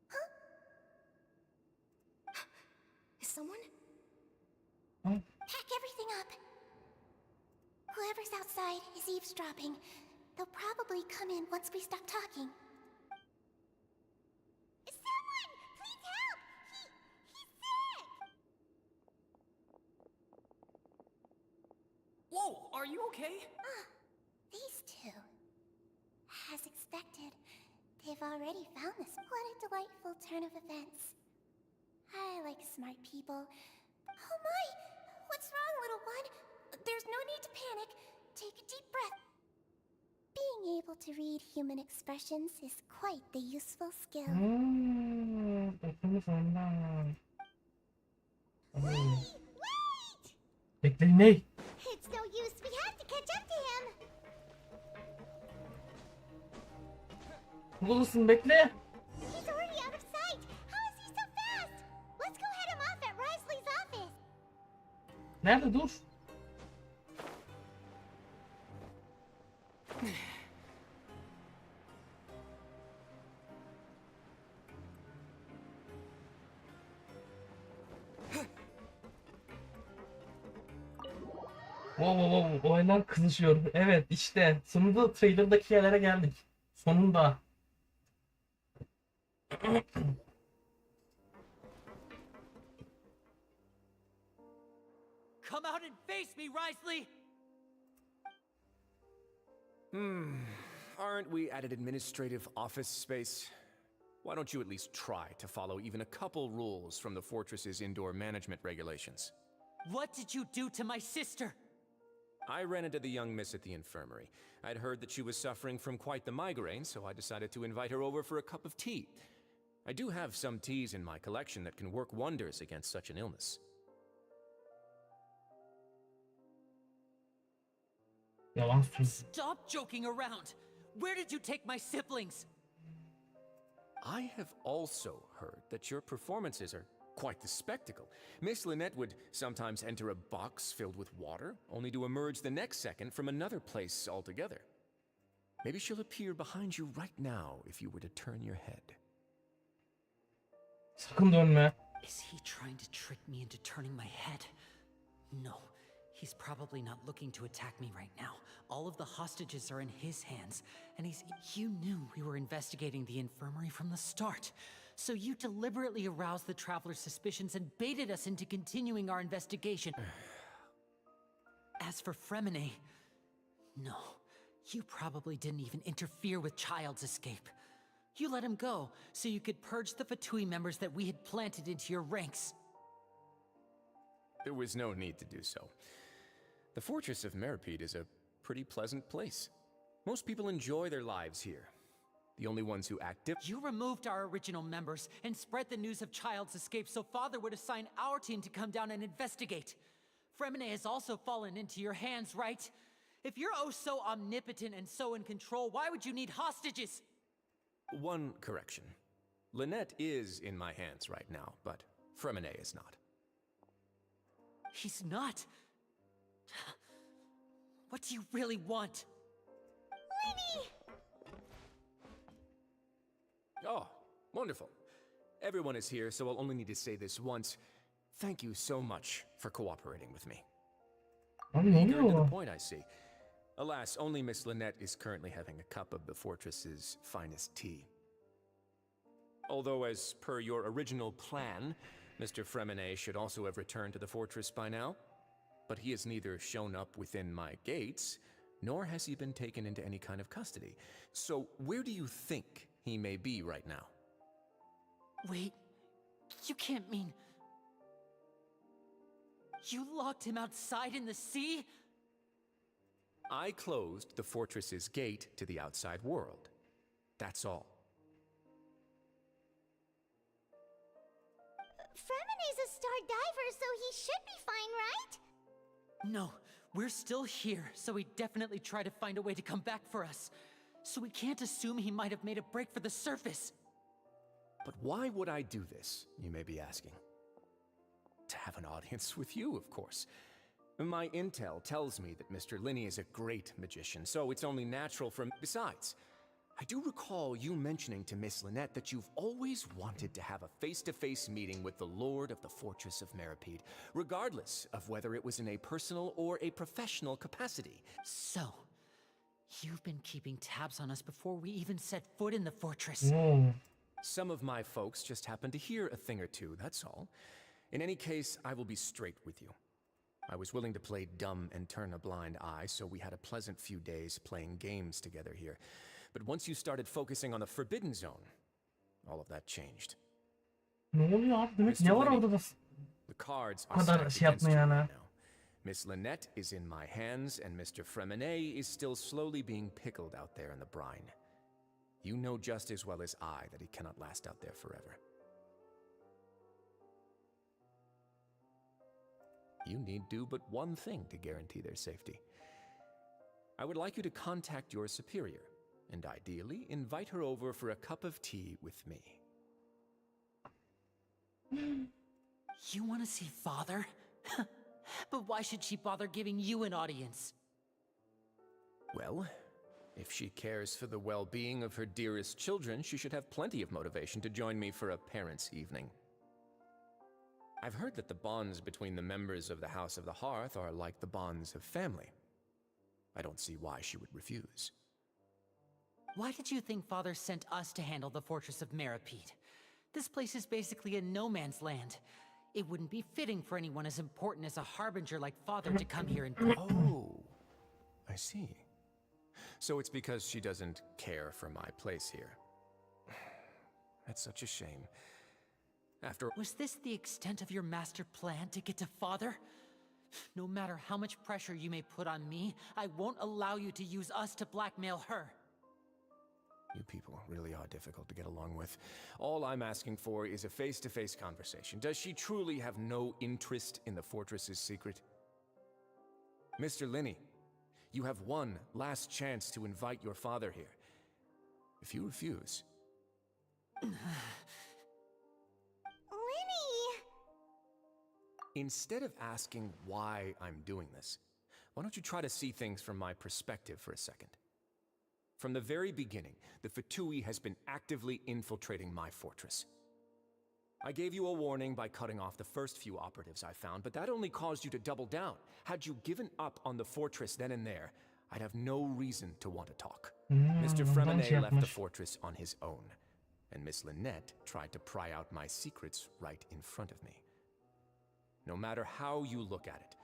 [SPEAKER 5] Huh?
[SPEAKER 9] Is someone?
[SPEAKER 5] Pack everything up. Whoever's outside is eavesdropping. They'll probably come in once we stop talking. Someone! Please help! He's sick!
[SPEAKER 10] Whoa, are you okay?
[SPEAKER 5] These two. As expected, they've already found this. What a delightful turn of events. I like smart people. Oh my! What's wrong, little one? There's no need to panic. Take a deep breath. Being able to read human expressions is quite the useful skill.
[SPEAKER 1] Bakımız ondan.
[SPEAKER 5] Wait!
[SPEAKER 1] Bekleyin ne?
[SPEAKER 5] It's no use. We have to catch up to him.
[SPEAKER 1] Buradasın, bekle.
[SPEAKER 5] He's already out of sight. How is he so fast? Let's go head him off at Wriothesley's office.
[SPEAKER 1] Nerede? Dur. Wow, olaylar kızışıyor. Evet, işte sonunda trailer'daki yerlere geldik. Sonunda.
[SPEAKER 8] Come out and face me, Wriothesley!
[SPEAKER 11] Aren't we at an administrative office space? Why don't you at least try to follow even a couple rules from the fortress's indoor management regulations?
[SPEAKER 8] What did you do to my sister?
[SPEAKER 11] I ran into the young miss at the infirmary. I'd heard that she was suffering from quite the migraine, so I decided to invite her over for a cup of tea. I do have some teas in my collection that can work wonders against such an illness.
[SPEAKER 1] Yalan söylüyor.
[SPEAKER 8] Stop joking around! Where did you take my siblings?
[SPEAKER 11] I have also heard that your performances are quite the spectacle. Miss Lynette would sometimes enter a box filled with water, only to emerge the next second from another place altogether. Maybe she'll appear behind you right now if you were to turn your head.
[SPEAKER 1] Sakın dönme.
[SPEAKER 8] Is he trying to trick me into turning my head? No, he's probably not looking to attack me right now. All of the hostages are in his hands, and You knew we were investigating the infirmary from the start. So you deliberately aroused the traveler's suspicions and baited us into continuing our investigation. As for Fremine, no, you probably didn't even interfere with Child's escape. You let him go so you could purge the Fatui members that we had planted into your ranks.
[SPEAKER 11] There was no need to do so. The Fortress of Meripede is a pretty pleasant place. Most people enjoy their lives here. The only ones who act
[SPEAKER 8] You removed our original members and spread the news of Child's escape so Father would assign our team to come down and investigate. Fremine has also fallen into your hands, right? If you're oh so omnipotent and so in control, why would you need hostages?
[SPEAKER 11] One correction. Lynette is in my hands right now, but Fremine is not.
[SPEAKER 8] He's not? What do you really want?
[SPEAKER 5] Lenny!
[SPEAKER 11] Oh, wonderful. Everyone is here, so I'll only need to say this once. Thank you so much for cooperating with me. Eager to the point, I see. Alas, only Miss Lynette is currently having a cup of the fortress's finest tea. Although, as per your original plan, Mr. Fremine should also have returned to the fortress by now. But he has neither shown up within my gates, nor has he been taken into any kind of custody. So where do you think he may be right now?
[SPEAKER 8] Wait, you can't mean... You locked him outside in the sea?
[SPEAKER 11] I closed the fortress's gate to the outside world. That's all.
[SPEAKER 5] Fremine's a star diver, so he should be fine, right?
[SPEAKER 8] No, we're still here, so he definitely tried to find a way to come back for us. So we can't assume he might have made a break for the surface.
[SPEAKER 11] But why would I do this, you may be asking? To have an audience with you, of course. My intel tells me that Mr. Linney is a great magician, so it's only natural for... Besides, I do recall you mentioning to Miss Lynette that you've always wanted to have a face-to-face meeting with the Lord of the Fortress of Meripede, regardless of whether it was in a personal or a professional capacity.
[SPEAKER 8] So, you've been keeping tabs on us before we even set foot in the fortress.
[SPEAKER 11] Some of my folks just happened to hear a thing or two, that's all. In any case, I will be straight with you. I was willing to play dumb and turn a blind eye, so we had a pleasant few days playing games together here. But once you started focusing on the Forbidden Zone, all of that changed.
[SPEAKER 1] Ne oluyor abi? Demek ne var orada da
[SPEAKER 11] The cards
[SPEAKER 1] bu
[SPEAKER 11] are
[SPEAKER 1] kadar
[SPEAKER 11] stacked
[SPEAKER 1] şey
[SPEAKER 11] against you
[SPEAKER 1] yapmayana?
[SPEAKER 11] right now. Miss Lynette is in my hands, and Mr. Fremine is still slowly being pickled out there in the brine. You know just as well as I that he cannot last out there forever. You need do but one thing to guarantee their safety. I would like you to contact your superior, and ideally invite her over for a cup of tea with me.
[SPEAKER 8] You want to see Father? But why should she bother giving you an audience?
[SPEAKER 11] Well, if she cares for the well-being of her dearest children, she should have plenty of motivation to join me for a parents' evening. I've heard that the bonds between the members of the House of the Hearth are like the bonds of family. I don't see why she would refuse.
[SPEAKER 8] Why did you think Father sent us to handle the Fortress of Meripede? This place is basically a no-man's land. It wouldn't be fitting for anyone as important as a harbinger like Father to come here and...
[SPEAKER 11] Oh, I see. So it's because she doesn't care for my place here. That's such a shame. After...
[SPEAKER 8] Was this the extent of your master plan to get to Father? No matter how much pressure you may put on me, I won't allow you to use us to blackmail her.
[SPEAKER 11] You people really are difficult to get along with. All I'm asking for is a face-to-face conversation. Does she truly have no interest in the fortress's secret? Mr. Linney, you have one last chance to invite your father here. If you refuse...
[SPEAKER 5] Linny!
[SPEAKER 11] Instead of asking why I'm doing this, why don't you try to see things from my perspective for a second? From the very beginning, the Fatui has been actively infiltrating my fortress. I gave you a warning by cutting off the first few operatives I found, but that only caused you to double down. Had you given up on the fortress then and there, I'd have no reason to want to talk. Mr. Fremenet left the fortress on his own, and Miss Lynette tried to pry out my secrets right in front of me. No matter how you look at it.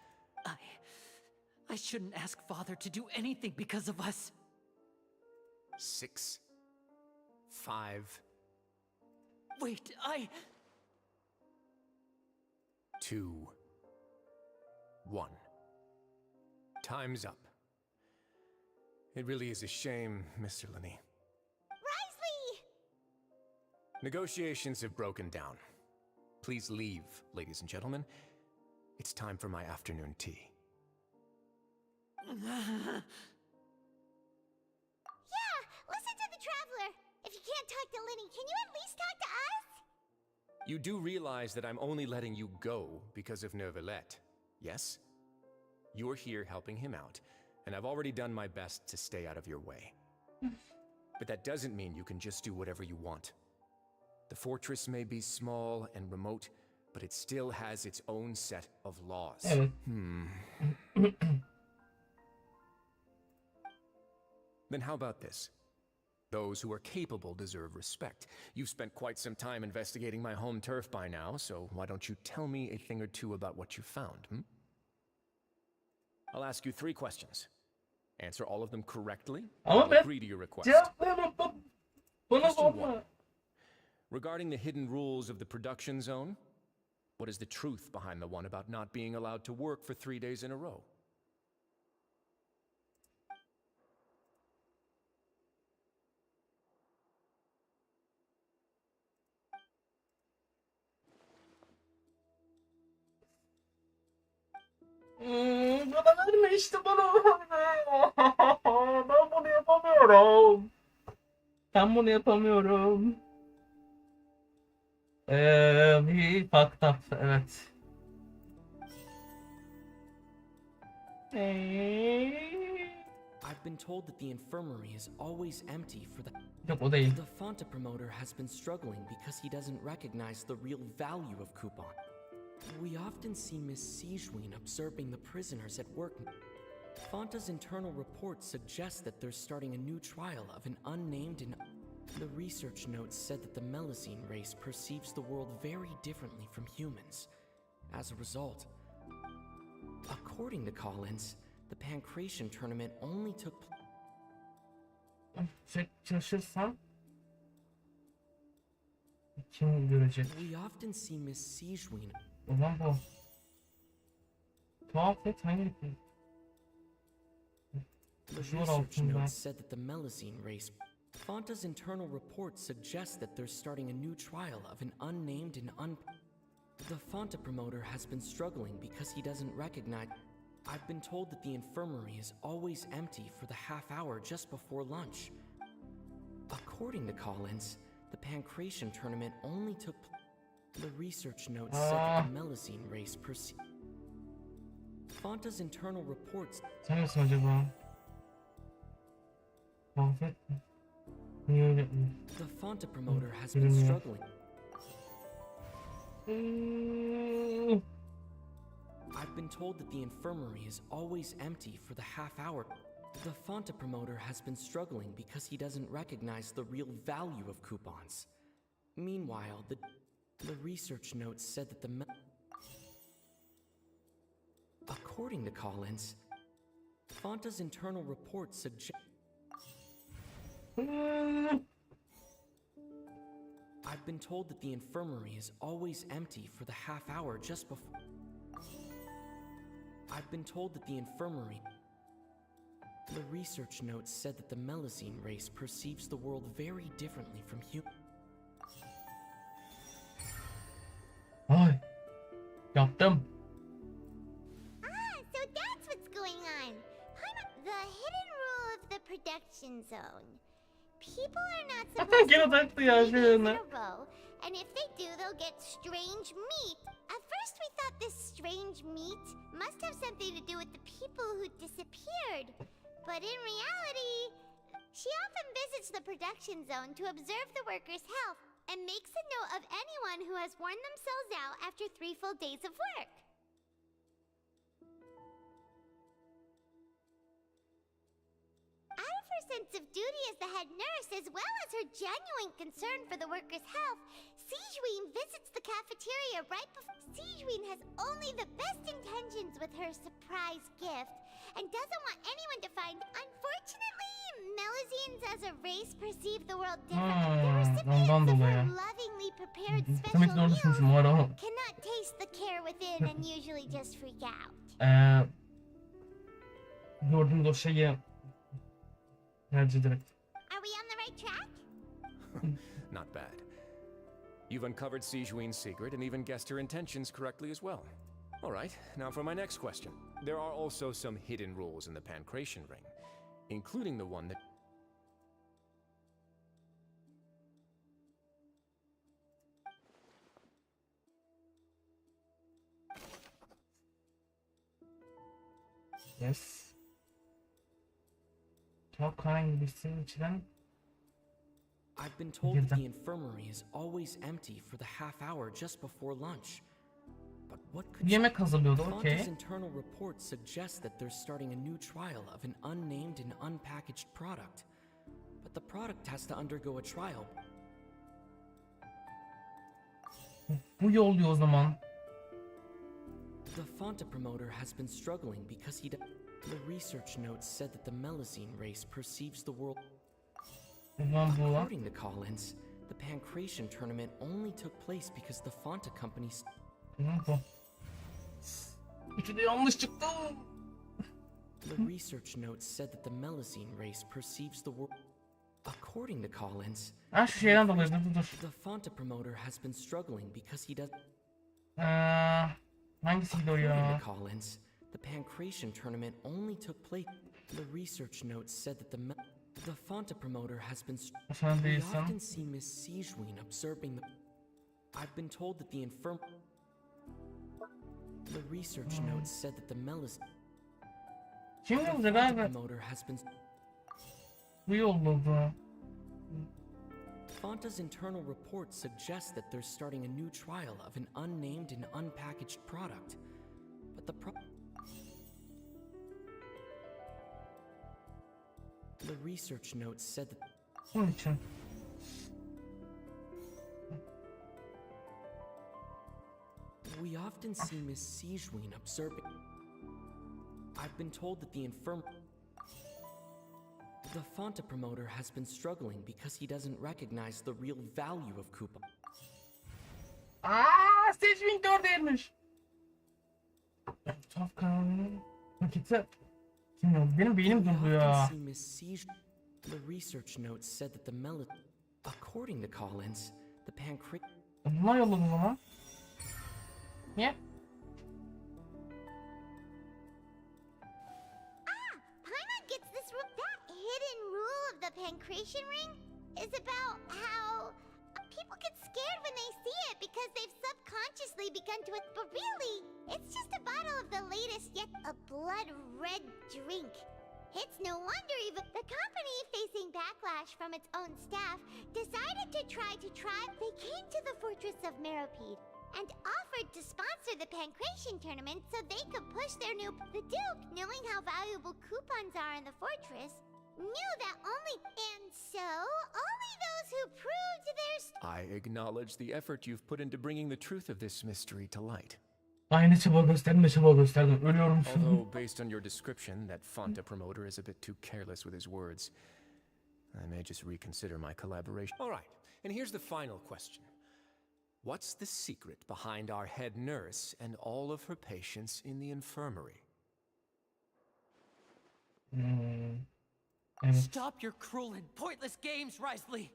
[SPEAKER 8] I shouldn't ask Father to do anything because of us.
[SPEAKER 11] 6, 5...
[SPEAKER 8] Wait,
[SPEAKER 11] 2, 1. Time's up. It really is a shame, Mr. Linney.
[SPEAKER 5] Risley!
[SPEAKER 11] Negotiations have broken down. Please leave, ladies and gentlemen. It's time for my afternoon tea.
[SPEAKER 5] Yeah, listen to the Traveler. If you can't talk to Linny, can you at least talk to us?
[SPEAKER 11] You do realize that I'm only letting you go because of Neuvillette, yes? You're here helping him out, and I've already done my best to stay out of your way. But that doesn't mean you can just do whatever you want. The fortress may be small and remote, but it still has its own set of laws. Then how about this? Those who are capable deserve respect. You've spent quite some time investigating my home turf by now, so why don't you tell me a thing or two about what you found, I'll ask you 3 questions. Answer all of them correctly,
[SPEAKER 1] Ama
[SPEAKER 11] I'll agree to your request.
[SPEAKER 1] cevaplayamam. Bana
[SPEAKER 11] Question
[SPEAKER 1] sorma.
[SPEAKER 11] 1. Regarding the hidden rules of the production zone, what is the truth behind the one about not being allowed to work for 3 days in a row?
[SPEAKER 1] Bana verme işte bana verme. Ben bunu yapamıyorum. Ben bunu yapamıyorum. Bir fucked up, evet.
[SPEAKER 12] I've been told that the infirmary is always empty for the...
[SPEAKER 1] Yok, o değil.
[SPEAKER 12] The Fonta promoter has been struggling because he doesn't recognize the real value of coupon. We often see Miss Sijween observing the prisoners at work. Fonta's internal report suggests that they're starting a new trial of an unnamed and... The research notes said that the Melusine race perceives the world very differently from humans. As a result, according to Collins, the Pancration tournament only took...
[SPEAKER 1] Şaşırsan kim görecek?
[SPEAKER 12] We often see Miss Sijween...
[SPEAKER 1] O zaman bu. Tuhaf et hangi?
[SPEAKER 12] The
[SPEAKER 1] Zor
[SPEAKER 12] research
[SPEAKER 1] altında.
[SPEAKER 12] notes said that the Melusine race... Fonta's internal report suggests that they're starting a new trial of an unnamed and The Fonta promoter has been struggling because he doesn't recognize... I've been told that the infirmary is always empty for the half hour just before lunch. According to Collins, the Pancration tournament only took... The research notes said that the Melusine race Fonta's internal reports...
[SPEAKER 1] Sen misin acaba? Mahvet mi? Niye öyle?
[SPEAKER 12] The Fonta promoter has been struggling. I've been told that the infirmary is always empty for the half hour. The Fonta promoter has been struggling because he doesn't recognize the real value of coupons. Meanwhile, the research notes said that According to Collins, Fonta's internal report suggests... I've been told that the infirmary is always empty for the half hour just before. I've been told that the infirmary. The research notes said that the Melazine race perceives the world very differently from human.
[SPEAKER 1] Ay. Yaptım.
[SPEAKER 5] So that's what's going on. The hidden rule of the production zone. People are not supposed to eat 3 days in a row, and if they do, they'll get strange meat. At first we thought this strange meat must have something to do with the people who disappeared. But in reality, she often visits the production zone to observe the workers' health and makes a note of anyone who has worn themselves out after 3 full days of work. Out of her sense of duty as the head nurse, as well as her genuine concern for the workers' health, Sigewinne visits the cafeteria right before. Sigewinne has only the best intentions with her surprise gift, and doesn't want anyone to find. Unfortunately, Melazines as a race perceive the world differently. The recipients of her lovingly prepared special meals cannot taste the care within and usually just freak out.
[SPEAKER 1] Gördüğümüz o şeyi tercih ederek.
[SPEAKER 5] Are we on the right track?
[SPEAKER 11] Not bad. You've uncovered Sigewinne's secret and even guessed her intentions correctly as well. All right, now for my next question. There are also some hidden rules in the Pancration Ring, including the one that...
[SPEAKER 1] Yes. Çok herhangi birisinin içinden
[SPEAKER 12] I've been told that the infirmary is always empty for the half hour just before lunch. But what could
[SPEAKER 1] yemek hazırlıyordu,
[SPEAKER 12] Fonta's
[SPEAKER 1] okey.
[SPEAKER 12] internal report suggests that they're starting a new trial of an unnamed and unpackaged product. But the product has to undergo a trial.
[SPEAKER 1] Bu yolluyor o zaman.
[SPEAKER 12] The Fonta promoter has been struggling because the research notes said that the Melazine race perceives the world. According to Collins, the Pancration tournament only took place because the Fonta company.
[SPEAKER 1] İkide yanlış çıktı.
[SPEAKER 12] The research notes said that the Melazine race perceives the world. According to Collins,
[SPEAKER 1] Şu şeyden dolayı dur.
[SPEAKER 12] the Fonta promoter has been struggling because he does.
[SPEAKER 1] Hangisiydi o
[SPEAKER 12] According
[SPEAKER 1] ya?
[SPEAKER 12] to Collins, the Pancration tournament only took place. The research notes said that the Fonta promoter has been.
[SPEAKER 1] Sen
[SPEAKER 12] We
[SPEAKER 1] değilsin.
[SPEAKER 12] often see Miss Sigewinne observing the. I've been told that the The research notes said that the Melazine.
[SPEAKER 1] Kim
[SPEAKER 12] The
[SPEAKER 1] olacak
[SPEAKER 12] Fonta
[SPEAKER 1] abi?
[SPEAKER 12] promoter has been.
[SPEAKER 1] Bu yolladı.
[SPEAKER 12] Fonta's internal report suggests that they're starting a new trial of an unnamed and unpackaged product. But the research notes said that.
[SPEAKER 1] Bunun için.
[SPEAKER 12] We often see Miss Sigewinne observing. I've been told that the Fonta promoter has been struggling because he doesn't recognize the real value of coupon.
[SPEAKER 1] Sigewinne de oradaymış. Tuhaf kanalını. Paketi. Bilmiyorum, benim beynim durdu ya.
[SPEAKER 12] The research notes said that the according to Collins, the pancreas.
[SPEAKER 1] Bunlar yolladı o zaman. Niye?
[SPEAKER 5] Paimon gets this rule. That hidden rule of the Pancration Ring is about how people get scared when they see it because they've subconsciously begun to. But really, it's just a bottle of the latest, yet a blood-red drink. It's no wonder even the company, facing backlash from its own staff, decided to try. They came to the fortress of Meropide and offered to sponsor the Pancration tournament so they could push their new. The Duke, knowing how valuable coupons are in the fortress, knew that only those who proved their.
[SPEAKER 11] I acknowledge the effort you've put into bringing the truth of this mystery to light.
[SPEAKER 1] Aynı çaba gösterdim. Ölüyorum.
[SPEAKER 11] Although, based on your description, that Fonta promoter is a bit too careless with his words. I may just reconsider my collaboration. All right, And here's the final question. What's the secret behind our head nurse and all of her patients in the infirmary?
[SPEAKER 8] Stop your cruel and pointless games, Risley!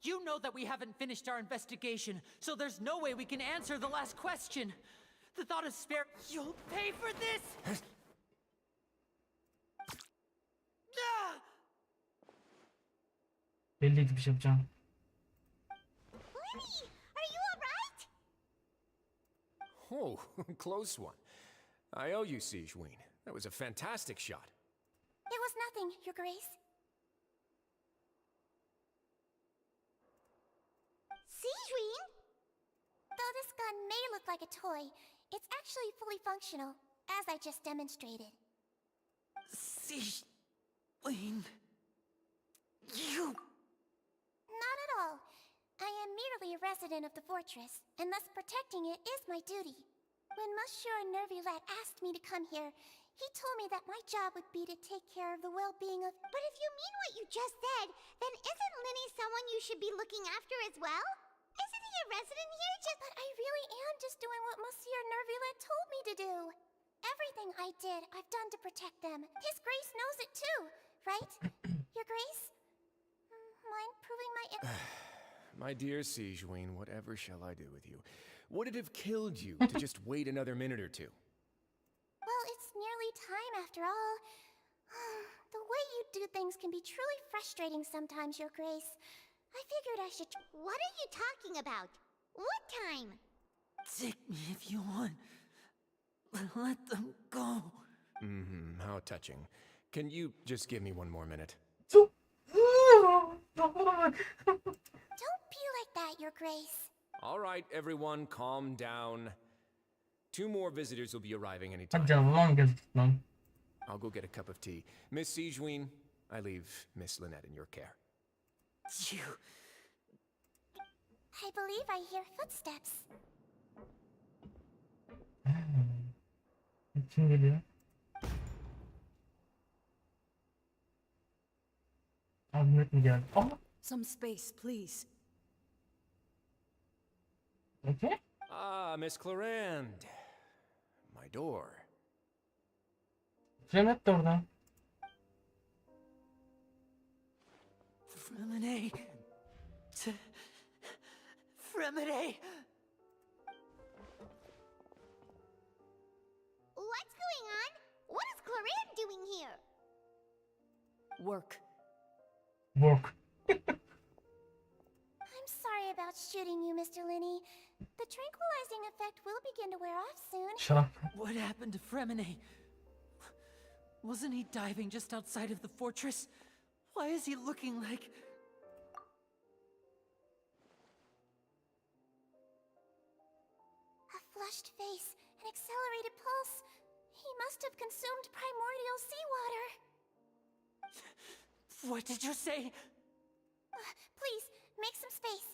[SPEAKER 8] You know that we haven't finished our investigation, so there's no way we can answer the last question. The thought of spare... You'll pay for this!
[SPEAKER 1] Belliydi bir şey yapacağım.
[SPEAKER 5] Lenny, are you alright?
[SPEAKER 11] Oh, close one. I owe you, Siegeween. That was a fantastic shot.
[SPEAKER 5] It was nothing, Your Grace. Siegeween? Though this gun may look like a toy, it's actually fully functional, as I just demonstrated.
[SPEAKER 8] Siegeween... You...
[SPEAKER 5] Not at all. I am merely a resident of the fortress, and thus protecting it is my duty. When Monsieur Nervulette asked me to come here, he told me that my job would be to take care of the well-being of... But if you mean what you just said, then isn't Linny someone you should be looking after as well? Isn't he a resident here just... But I really am just doing what Monsieur Nervulette told me to do. Everything I did, I've done to protect them. His Grace knows it too, right? Your Grace? Mind proving my...
[SPEAKER 11] My dear Siegeween, whatever shall I do with you? Would it have killed you to just wait another minute or two?
[SPEAKER 5] Well, it's nearly time after all. The way you do things can be truly frustrating sometimes, Your Grace. I figured I should... What are you talking about? What time?
[SPEAKER 8] Take me if you want. Let them go.
[SPEAKER 11] How touching. Can you just give me one more minute?
[SPEAKER 5] Don't be like that, Your Grace.
[SPEAKER 11] All right, everyone, calm down. 2 more visitors will be arriving anytime.
[SPEAKER 1] Hadi canım lan gezdik lan.
[SPEAKER 11] I'll go get a cup of tea. Miss Siegeween, I leave Miss Lynette in your care.
[SPEAKER 8] You...
[SPEAKER 5] I believe I hear footsteps.
[SPEAKER 1] Kim geliyor? Ahmet mi geldi? Aha!
[SPEAKER 13] Some space, please.
[SPEAKER 1] Okay.
[SPEAKER 11] Ah, Miss Clarand. My door.
[SPEAKER 1] Cennet de orada.
[SPEAKER 8] Fremine... Fremine...
[SPEAKER 5] What's going on? What is Clarin doing here?
[SPEAKER 13] Work.
[SPEAKER 1] Work.
[SPEAKER 5] I'm sorry about shooting you, Mr. Linney. The tranquilizing effect will begin to wear off soon.
[SPEAKER 1] Shut up.
[SPEAKER 8] What happened to Fremine? Wasn't he diving just outside of the fortress? Why is he looking like...
[SPEAKER 5] A flushed face, an accelerated pulse. He must have consumed primordial seawater.
[SPEAKER 8] What did you say?
[SPEAKER 5] Please, make some space.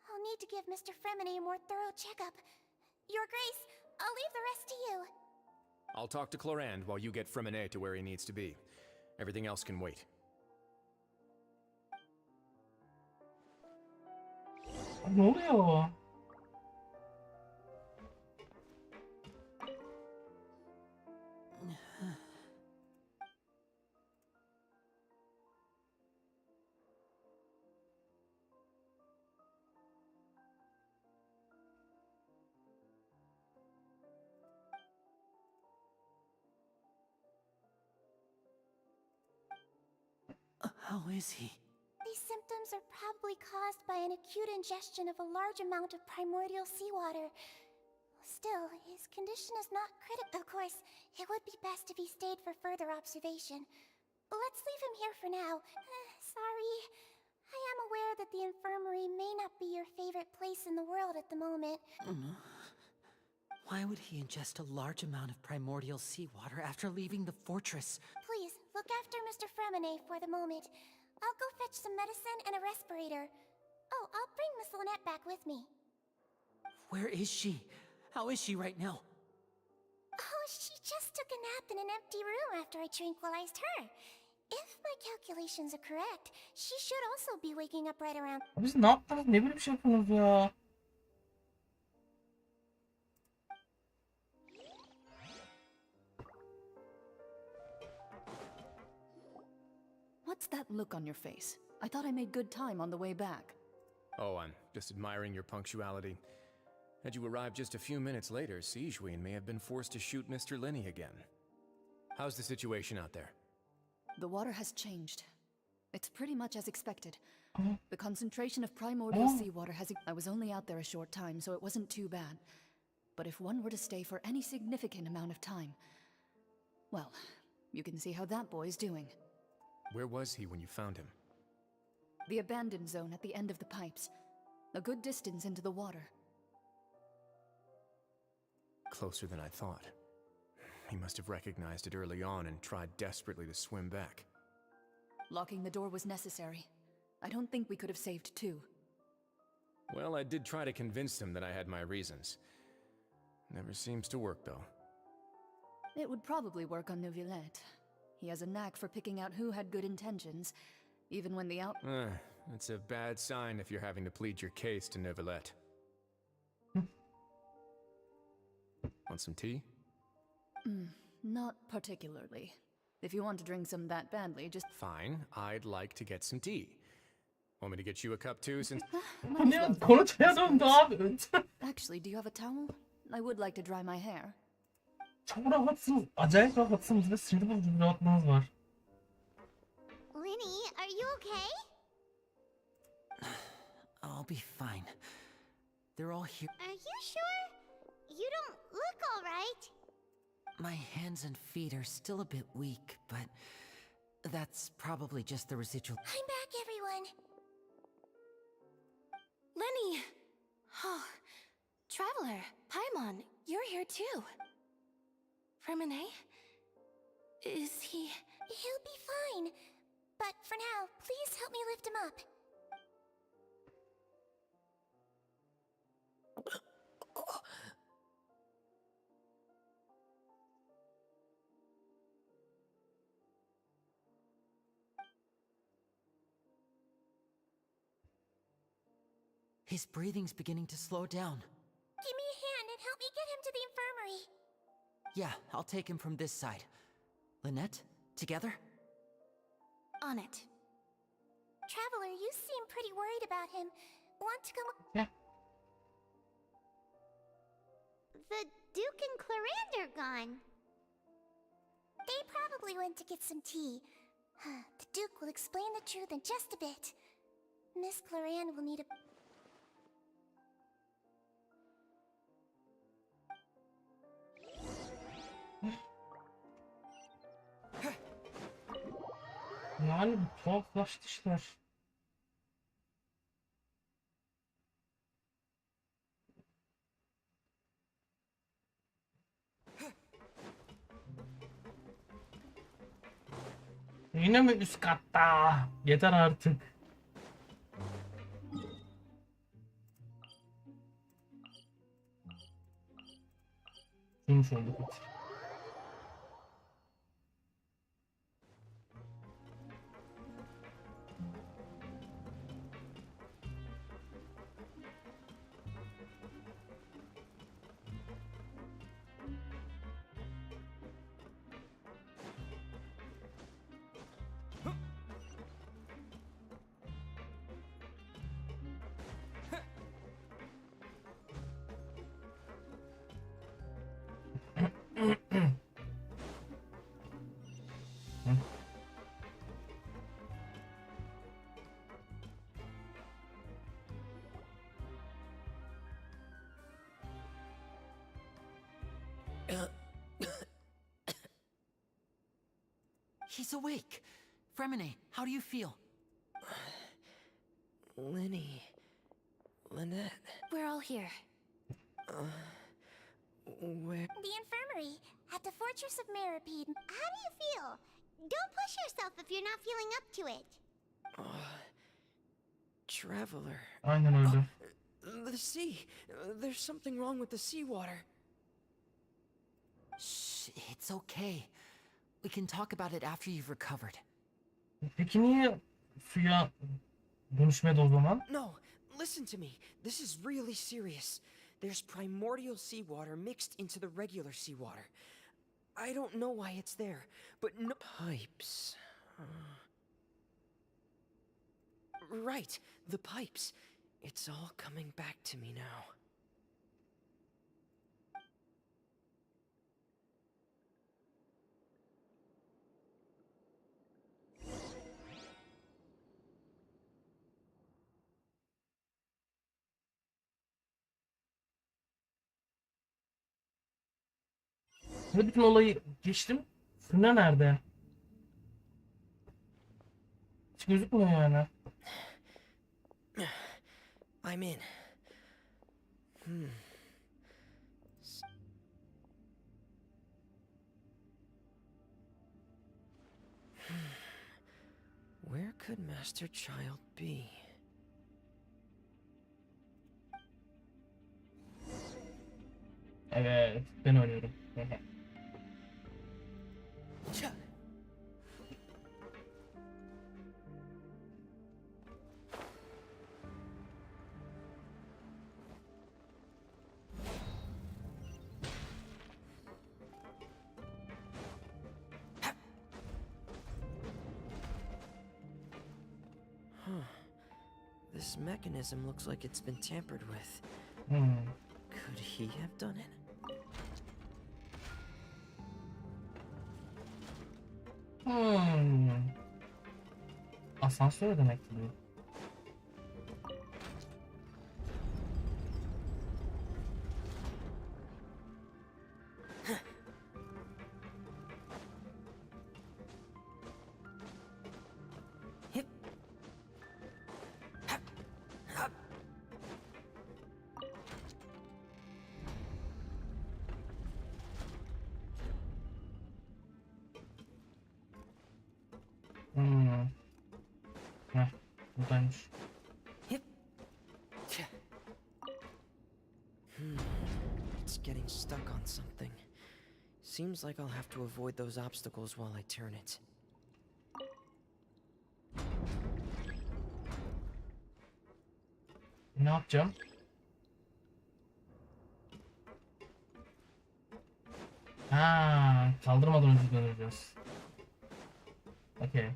[SPEAKER 5] I'll need to give Mr. Fremine a more thorough checkup. Your Grace, I'll leave the rest to you.
[SPEAKER 11] I'll talk to Clarand while you get Fremine to where he needs to be. Everything else can wait.
[SPEAKER 1] Ne oluyor?
[SPEAKER 8] How is he?
[SPEAKER 5] These symptoms are probably caused by an acute ingestion of a large amount of primordial seawater. Still, his condition is not critical. Of course, it would be best if he stayed for further observation. Let's leave him here for now. Sorry. I am aware that the infirmary may not be your favorite place in the world at the moment.
[SPEAKER 8] Why would he ingest a large amount of primordial seawater after leaving the fortress?
[SPEAKER 5] Please, look after Mr. Fremine for the moment. I'll go fetch some medicine and a respirator. Oh, I'll bring Miss Lynette back with me.
[SPEAKER 8] Where is she? How is she right now?
[SPEAKER 5] Oh, she just took a nap in an empty room after I tranquilized her. If my calculations are correct, she should also be waking up right around.
[SPEAKER 1] Biz ne yaptınız? Ne böyle bir şey yapıyorsunuz ya?
[SPEAKER 13] What's that look on your face? I thought I made good time on the way back.
[SPEAKER 11] Oh, I'm just admiring your punctuality. Had you arrived just a few minutes later, Sigewinne may have been forced to shoot Mr. Lenny again. How's the situation out there?
[SPEAKER 13] The water has changed. It's pretty much as expected. The concentration of primordial seawater has... I was only out there a short time, so it wasn't too bad. But if one were to stay for any significant amount of time... Well, you can see how that boy's doing.
[SPEAKER 11] Where was he when you found him?
[SPEAKER 13] The abandoned zone at the end of the pipes. A good distance into the water.
[SPEAKER 11] Closer than I thought. He must have recognized it early on and tried desperately to swim back.
[SPEAKER 13] Locking the door was necessary. I don't think we could have saved two.
[SPEAKER 11] Well, I did try to convince him that I had my reasons. Never seems to work, though.
[SPEAKER 13] It would probably work on Neuvillette. He has a knack for picking out who had good intentions, even when the
[SPEAKER 11] It's a bad sign if you're having to plead your case to Neuvillette. Want some tea?
[SPEAKER 13] Not particularly. If you want to drink some that badly, just...
[SPEAKER 11] Fine, I'd like to get some tea. Want me to get you a cup too, since...
[SPEAKER 1] Ne konuşmaya döndü abi.
[SPEAKER 13] Actually, do you have a towel? I would like to dry my hair.
[SPEAKER 1] Çok rahatsınız. Acayip rahatsınız ve sinir bozucu bir rahatlığınız var.
[SPEAKER 5] Lenny, are you okay?
[SPEAKER 8] I'll be fine. They're all here.
[SPEAKER 5] Are you sure? You don't look all right.
[SPEAKER 8] My hands and feet are still a bit weak, but that's probably just the residual.
[SPEAKER 5] I'm back, everyone.
[SPEAKER 9] Lenny! Oh, Traveler, Paimon, you're here too. Fremine? Is he...
[SPEAKER 5] He'll be fine. But for now, please help me lift him up.
[SPEAKER 8] His breathing's beginning to slow down.
[SPEAKER 5] Give me a hand and help me get him to the infirmary.
[SPEAKER 8] Yeah, I'll take him from this side. Lynette, together?
[SPEAKER 5] On it. Traveler, you seem pretty worried about him. Want to come?
[SPEAKER 1] Yeah.
[SPEAKER 5] The Duke and Clarande are gone. They probably went to get some tea. The Duke will explain the truth in just a bit. Miss Clarande will need a...
[SPEAKER 1] Yani tuhaflaştı işler. Yine mi üst katta? Yeter artık. Yumuş oldu.
[SPEAKER 8] He's awake. Fremine, how do you feel?
[SPEAKER 12] Lenny. Lynette.
[SPEAKER 9] We're all here.
[SPEAKER 12] Where?
[SPEAKER 5] The infirmary, at the Fortress of Meripede. How do you feel? Don't push yourself if you're not feeling up to it.
[SPEAKER 12] Traveler.
[SPEAKER 1] Aynen öyle.
[SPEAKER 12] The sea. There's something wrong with the seawater.
[SPEAKER 8] Shh, it's okay. We can talk about it after you've recovered.
[SPEAKER 1] Peki niye suya dönüşmedi o zaman?
[SPEAKER 12] No, listen to me. This is really serious. There's primordial seawater mixed into the regular seawater. I don't know why it's there, but no pipes. Right, the pipes. It's all coming back to me now.
[SPEAKER 1] Ve bütün olayı geçtim. Fırna nerede? Hiç gözükmüyor yani.
[SPEAKER 12] I'm in. Where could Master Child be?
[SPEAKER 1] Evet, ben oynuyorum.
[SPEAKER 12] This mechanism looks like it's been tampered with. Could he have done it?
[SPEAKER 1] Asansör demek ki bu. Heh, buradaymış.
[SPEAKER 12] It's getting stuck on something. Seems like I'll have to avoid those obstacles while I turn it.
[SPEAKER 1] Ne yapacağım? Kaldırmadan önce döneceğiz. Okay.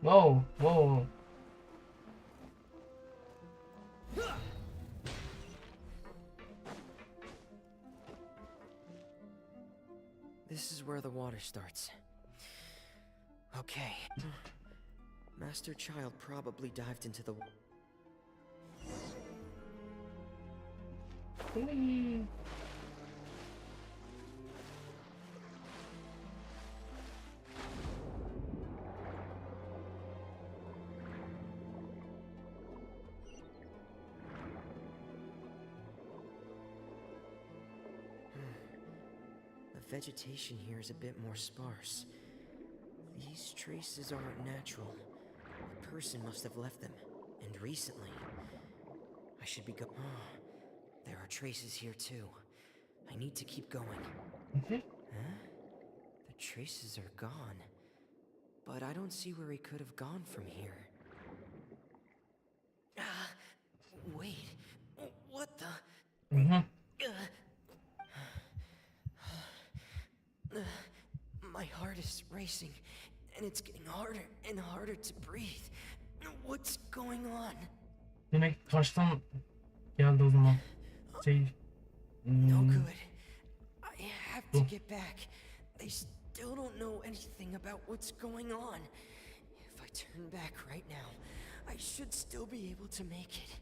[SPEAKER 1] Whoa, whoa.
[SPEAKER 12] This is where the water starts. Okay. Master Child probably dived into the... The vegetation here is a bit more sparse. These traces aren't natural. A person must have left them, and recently. I should be go- Oh, there are traces here too. I need to keep going. Huh? The traces are gone. But I don't see where he could have gone from here. Wait. What the? My heart is racing, and it's getting harder and harder to breathe. What's going on?
[SPEAKER 1] Demek karşıdan geldi o zaman.
[SPEAKER 12] No good. I have to get back. They still don't know anything about what's going on. If I turn back right now, I should still be able to make it.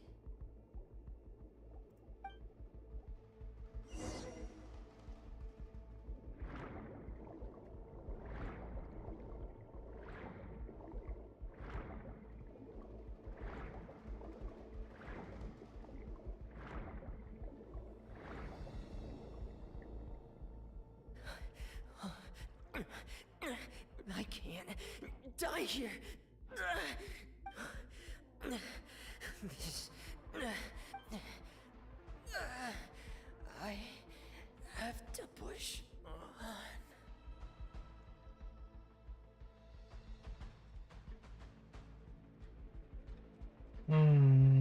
[SPEAKER 12] I can't die here. I have to push on.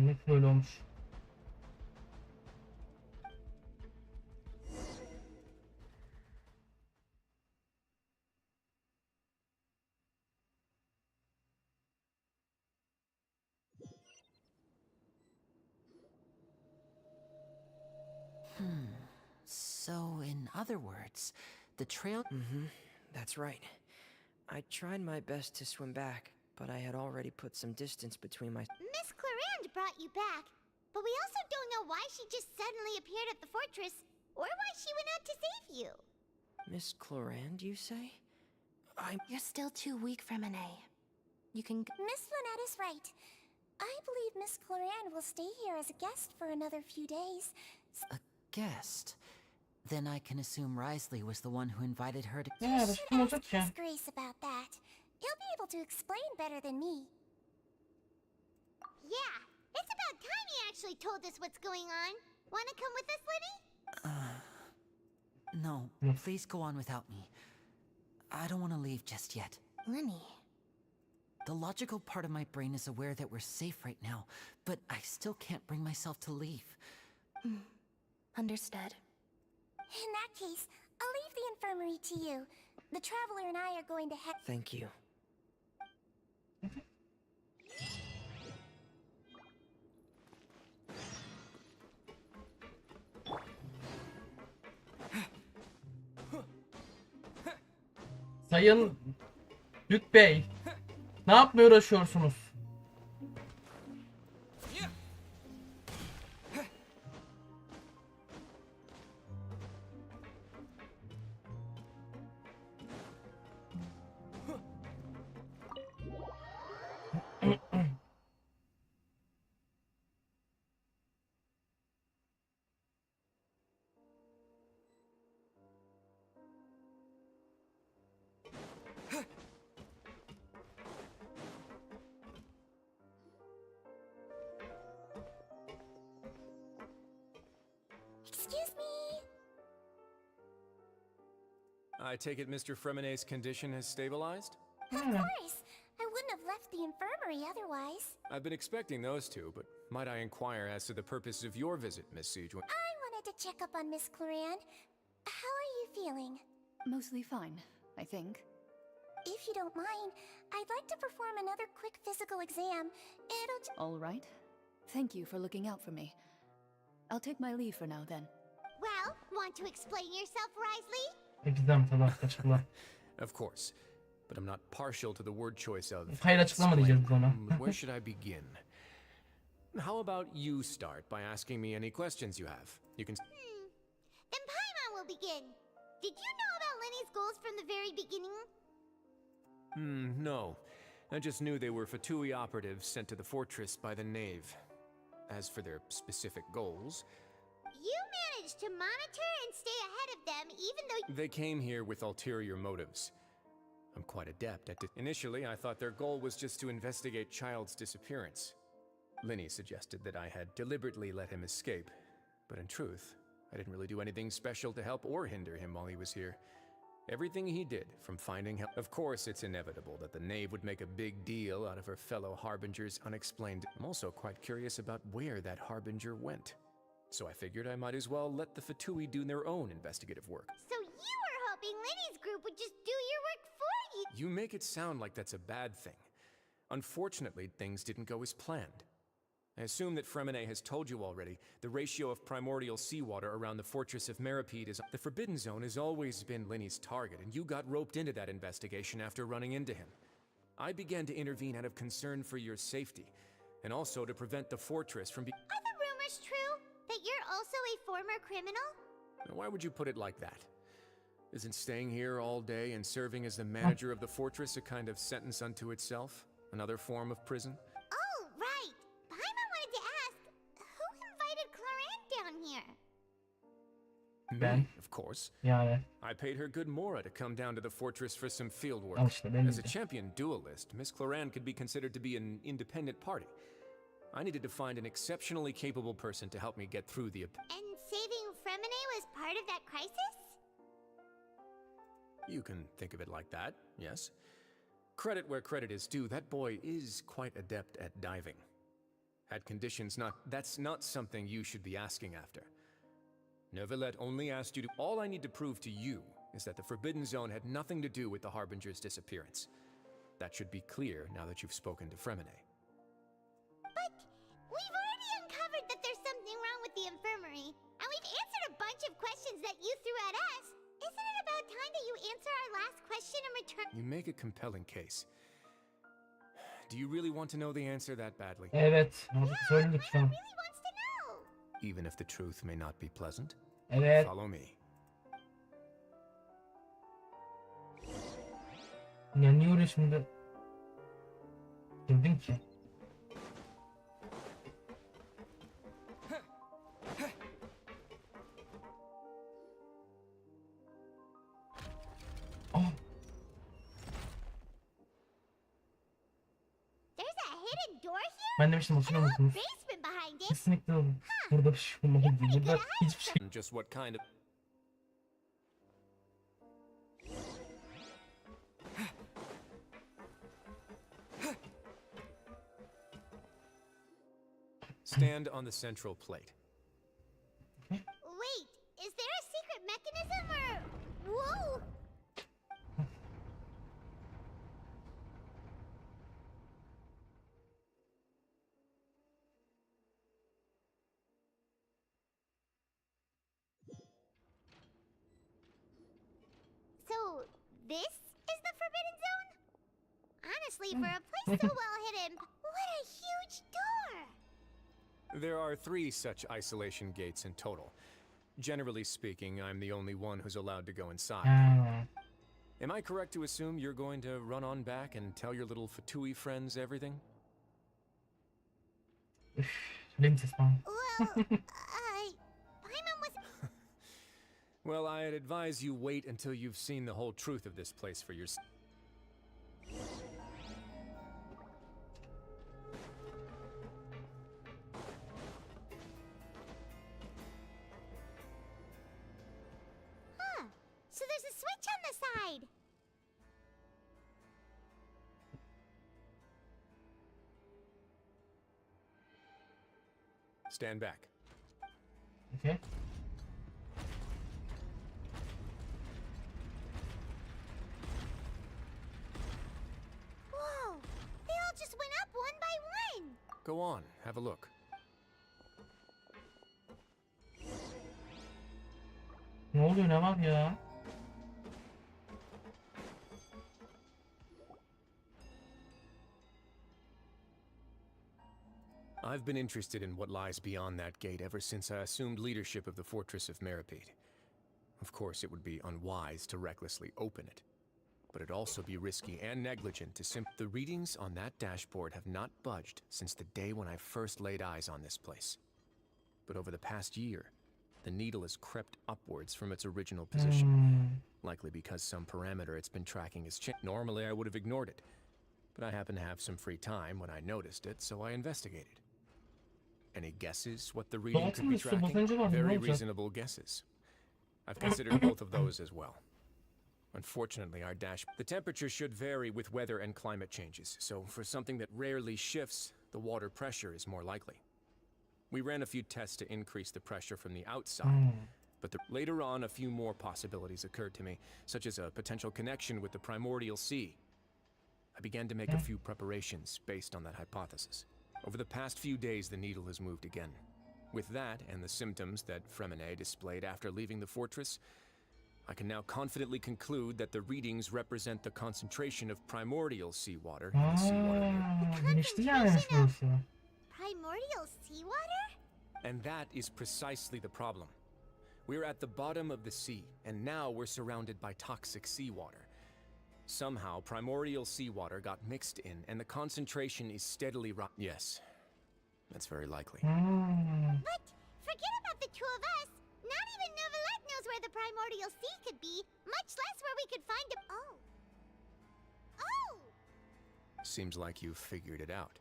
[SPEAKER 1] Nasıl böyle olmuş?
[SPEAKER 8] So, in other words, the trail.
[SPEAKER 12] That's right. I tried my best to swim back, but I had already put some distance between my.
[SPEAKER 5] Miss Clarand brought you back, but we also don't know why she just suddenly appeared at the fortress, or why she went out to save you.
[SPEAKER 12] Miss Clarand, you say?
[SPEAKER 14] You're still too weak for Monet. You can.
[SPEAKER 5] Miss Lynette is right. I believe Miss Clarand will stay here as a guest for another few days.
[SPEAKER 8] A guest? Then I can assume Risley was the one who invited her to.
[SPEAKER 1] Ya başka olacak ya.
[SPEAKER 5] Ask Grace about that. He'll be able to explain better than me. Yeah, it's about time he actually told us what's going on. Wanna come with us, Lenny?
[SPEAKER 8] No, please go on without me. I don't want to leave just yet.
[SPEAKER 14] Lenny.
[SPEAKER 8] The logical part of my brain is aware that we're safe right now, but I still can't bring myself to leave.
[SPEAKER 14] Understood.
[SPEAKER 5] In that case, I'll leave the infirmary to you. The Traveler and I are going to head.
[SPEAKER 12] Thank you.
[SPEAKER 1] Sayın Dük Bey, ne yapmaya uğraşıyorsunuz?
[SPEAKER 5] Excuse me.
[SPEAKER 11] I take it Mr. Fremenet's condition has stabilized?
[SPEAKER 5] Of course. I wouldn't have left the infirmary otherwise.
[SPEAKER 11] I've been expecting those two, but might I inquire as to the purpose of your visit, Miss Siege?
[SPEAKER 5] I wanted to check up on Miss Clarand. How are you feeling?
[SPEAKER 13] Mostly fine, I think.
[SPEAKER 5] If you don't mind, I'd like to perform another quick physical exam.
[SPEAKER 13] All right. Thank you for looking out for me. I'll take my leave for now then.
[SPEAKER 5] Well, want to explain yourself, Risley?
[SPEAKER 1] Exam falan açıkla.
[SPEAKER 11] Of course, but I'm not partial to the word choice of.
[SPEAKER 1] Hayır açıklama diyeceğiz biz ona.
[SPEAKER 11] Where should I begin? How about you start by asking me any questions you have? You can.
[SPEAKER 5] Then Paimon will begin. Did you know about Lenny's goals from the very beginning?
[SPEAKER 11] No. I just knew they were Fatui operatives sent to the fortress by the Knave. As for their specific goals,
[SPEAKER 5] you managed to monitor and stay ahead of them even though
[SPEAKER 11] they came here with ulterior motives. I'm quite adept at it. Initially, I thought their goal was just to investigate Child's disappearance. Linny suggested that I had deliberately let him escape, but in truth, I didn't really do anything special to help or hinder him while he was here. Everything he did, from finding help. Of course, it's inevitable that the Knave would make a big deal out of her fellow Harbinger's unexplained. I'm also quite curious about where that Harbinger went. So I figured I might as well let the Fatui do their own investigative work.
[SPEAKER 5] So you were hoping Lenny's group would just do your work for you.
[SPEAKER 11] You make it sound like that's a bad thing. Unfortunately, things didn't go as planned. I assume that Fremenet has told you already, the ratio of primordial seawater around the fortress of Meripede is... The Forbidden Zone has always been Linny's target, and you got roped into that investigation after running into him. I began to intervene out of concern for your safety, and also to prevent the fortress from being...
[SPEAKER 5] Are the rumors true? That you're also a former criminal?
[SPEAKER 11] Why would you put it like that? Isn't staying here all day and serving as the manager of the fortress a kind of sentence unto itself? Another form of prison?
[SPEAKER 5] Oh, right. Paimon wanted to ask, who invited Cloran down here?
[SPEAKER 11] Me, of course.
[SPEAKER 1] Yani.
[SPEAKER 11] I paid her good mora to come down to the fortress for some field work.
[SPEAKER 1] Al işte belli.
[SPEAKER 11] As a champion duelist, Miss Cloran could be considered to be an independent party. I needed to find an exceptionally capable person to help me get through the...
[SPEAKER 5] And saving Fremine was part of that crisis?
[SPEAKER 11] You can think of it like that, yes. Credit where credit is due, that boy is quite adept at diving. Had conditions not... That's not something you should be asking after. Neuvillette only asked you to... All I need to prove to you is that the Forbidden Zone had nothing to do with the Harbinger's disappearance. That should be clear now that you've spoken to Fremine.
[SPEAKER 5] But we've already uncovered that there's something wrong with the infirmary, and we've answered a bunch of questions that you threw at us. Isn't it about time that you answer our last question in return?
[SPEAKER 11] You make a compelling case. Do you really want to know the answer that badly?
[SPEAKER 1] Evet. Söyledik şu an.
[SPEAKER 5] Really wants to know.
[SPEAKER 11] Even if the truth may not be pleasant?
[SPEAKER 1] Evet.
[SPEAKER 11] Follow me.
[SPEAKER 1] Ya niye oraya şimdi girdin ki? Oh,
[SPEAKER 5] There's a hidden door here?
[SPEAKER 1] ben demiştim
[SPEAKER 5] And
[SPEAKER 1] hatırlıyor
[SPEAKER 5] a whole
[SPEAKER 1] musunuz?
[SPEAKER 5] basement behind it?
[SPEAKER 1] Kesinlikle oğlum. Burada bir şey olmalı değil. Burada hiçbir şey.
[SPEAKER 11] Just what kind of... Stand on the central plate.
[SPEAKER 5] Wait, is there a secret mechanism or... Whoa! So, this is the Forbidden Zone? Honestly, for a place so well hidden, what a huge door!
[SPEAKER 11] There are 3 such isolation gates in total. Generally speaking, I'm the only one who's allowed to go inside.
[SPEAKER 1] Ha.
[SPEAKER 11] Am I correct to assume you're going to run on back and tell your little Fatui friends everything?
[SPEAKER 1] Üf. Söyleyeyim ses bana.
[SPEAKER 5] Well, Paimon was...
[SPEAKER 11] Well, I'd advise you wait until you've seen the whole truth of this place for yourself.
[SPEAKER 5] Huh. So there's a switch on the side.
[SPEAKER 11] Stand back.
[SPEAKER 1] Okay.
[SPEAKER 5] Whoa! They all just went up one by one!
[SPEAKER 11] Go on, have a look.
[SPEAKER 1] Ne oluyor ne var ya?
[SPEAKER 11] I've been interested in what lies beyond that gate ever since I assumed leadership of the Fortress of Meripede. Of course, it would be unwise to recklessly open it, but it'd also be risky and negligent to The readings on that dashboard have not budged since the day when I first laid eyes on this place. But over the past year, the needle has crept upwards from its original position, likely because some parameter it's been tracking has changed. Normally, I would have ignored it, but I happened to have some free time when I noticed it, so I investigated. Any guesses what the reading could be tracking? Very reasonable guesses. I've considered both of those as well. Unfortunately, our the temperature should vary with weather and climate changes, so for something that rarely shifts, the water pressure is more likely. We ran a few tests to increase the pressure from the outside, but later on a few more possibilities occurred to me, such as a potential connection with the primordial sea. I began to make a few preparations based on that hypothesis. Over the past few days, the needle has moved again. With that, and the symptoms that Fremine displayed after leaving the fortress, I can now confidently conclude that the readings represent the concentration of primordial seawater in the seawater near.
[SPEAKER 1] Bilinçli gelmiş burası.
[SPEAKER 5] Primordial seawater?
[SPEAKER 11] And that is precisely the problem. We're at the bottom of the sea, and now we're surrounded by toxic seawater. Somehow, primordial seawater got mixed in, and the concentration is steadily Yes, that's very likely.
[SPEAKER 5] But forget about the two of us. Not even Novelette knows where the primordial sea could be, much less where we could find a... Oh. Oh!
[SPEAKER 11] Seems like you've figured it out.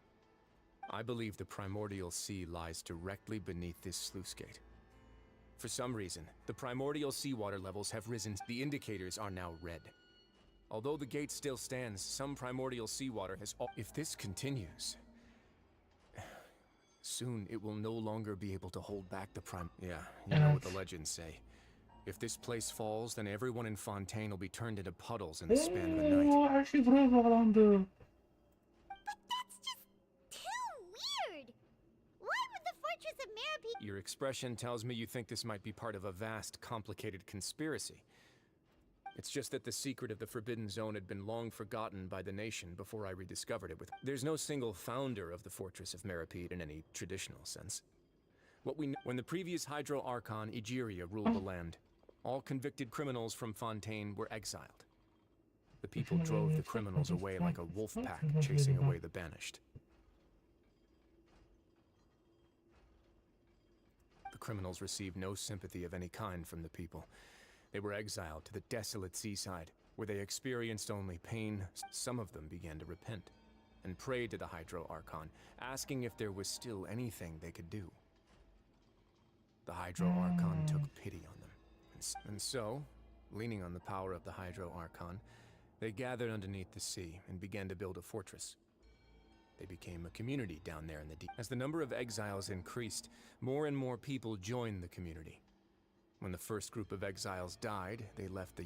[SPEAKER 11] I believe the primordial sea lies directly beneath this sluice gate. For some reason, the primordial seawater levels have risen. The indicators are now red. Although the gate still stands, some primordial seawater has... If this continues... soon it will no longer be able to hold back the Yeah, you know what the legends say. If this place falls, then everyone in Fontaine will be turned into puddles in the span of a night.
[SPEAKER 1] Her şey buraya bağlandı.
[SPEAKER 5] But that's just too weird! Why would the Fortress of Meripede...
[SPEAKER 11] Your expression tells me you think this might be part of a vast, complicated conspiracy. It's just that the secret of the Forbidden Zone had been long forgotten by the nation before I rediscovered it with... There's no single founder of the Fortress of Meripede in any traditional sense. When the previous Hydro Archon, Egeria, ruled the land, all convicted criminals from Fontaine were exiled. The people drove the criminals away like a wolf pack chasing away the banished. The criminals received no sympathy of any kind from the people. They were exiled to the desolate seaside, where they experienced only pain. Some of them began to repent, and prayed to the Hydro Archon, asking if there was still anything they could do. The Hydro Archon took pity on them, and so, leaning on the power of the Hydro Archon, they gathered underneath the sea and began to build a fortress. They became a community down there in the deep. As the number of exiles increased, more and more people joined the community. When the first group of exiles died, they left the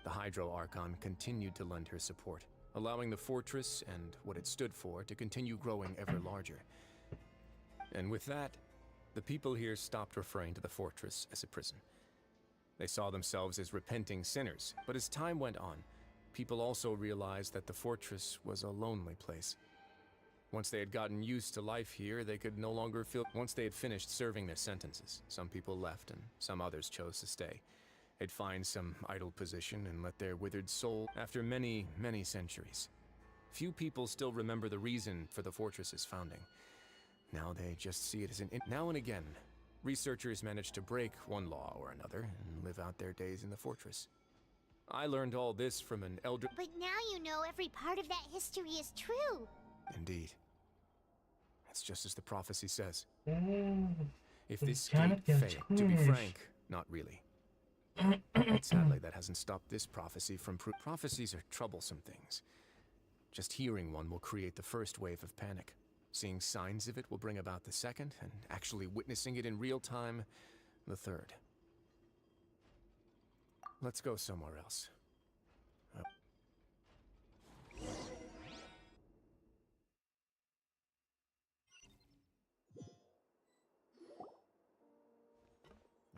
[SPEAKER 11] Hydro Archon continued to lend her support, allowing the fortress and what it stood for to continue growing ever larger. And with that, the people here stopped referring to the fortress as a prison. They saw themselves as repenting sinners, but as time went on, people also realized that the fortress was a lonely place. Once they had gotten used to life here, they could no longer feel... Once they had finished serving their sentences, some people left and some others chose to stay. They'd find some idle position and let their withered soul... After many, many centuries, few people still remember the reason for the fortress's founding. Now they just see it as Now and again, researchers manage to break one law or another and live out their days in the fortress. I learned all this from an elder...
[SPEAKER 5] But now you know every part of that history is true.
[SPEAKER 11] Indeed. It's just as the prophecy says.
[SPEAKER 1] Hmm.
[SPEAKER 11] If this gate failed, to be frank, not really. But sadly, that hasn't stopped this prophecy from prophecies are troublesome things. Just hearing one will create the first wave of panic. Seeing signs of it will bring about the second, and actually witnessing it in real time, the third. Let's go somewhere else.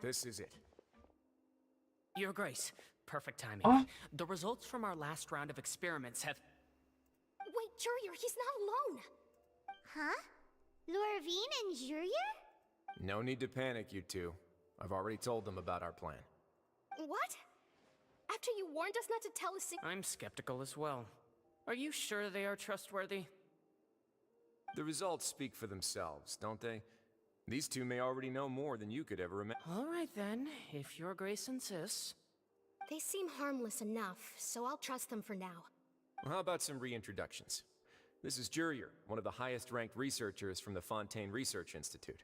[SPEAKER 11] This is it.
[SPEAKER 10] Your Grace, perfect timing. The results from our last round of experiments have...
[SPEAKER 9] Wait, Jurier, he's not alone!
[SPEAKER 5] Huh? Lorvine and Jurier?
[SPEAKER 11] No need to panic, you two. I've already told them about our plan.
[SPEAKER 9] What? After you warned us not to tell us...
[SPEAKER 10] I'm skeptical as well. Are you sure they are trustworthy?
[SPEAKER 11] The results speak for themselves, don't they? These two may already know more than you could ever imagine.
[SPEAKER 10] All right then, if Your Grace insists.
[SPEAKER 9] They seem harmless enough, so I'll trust them for now.
[SPEAKER 11] Well, how about some reintroductions? This is Jurier, one of the highest-ranked researchers from the Fontaine Research Institute.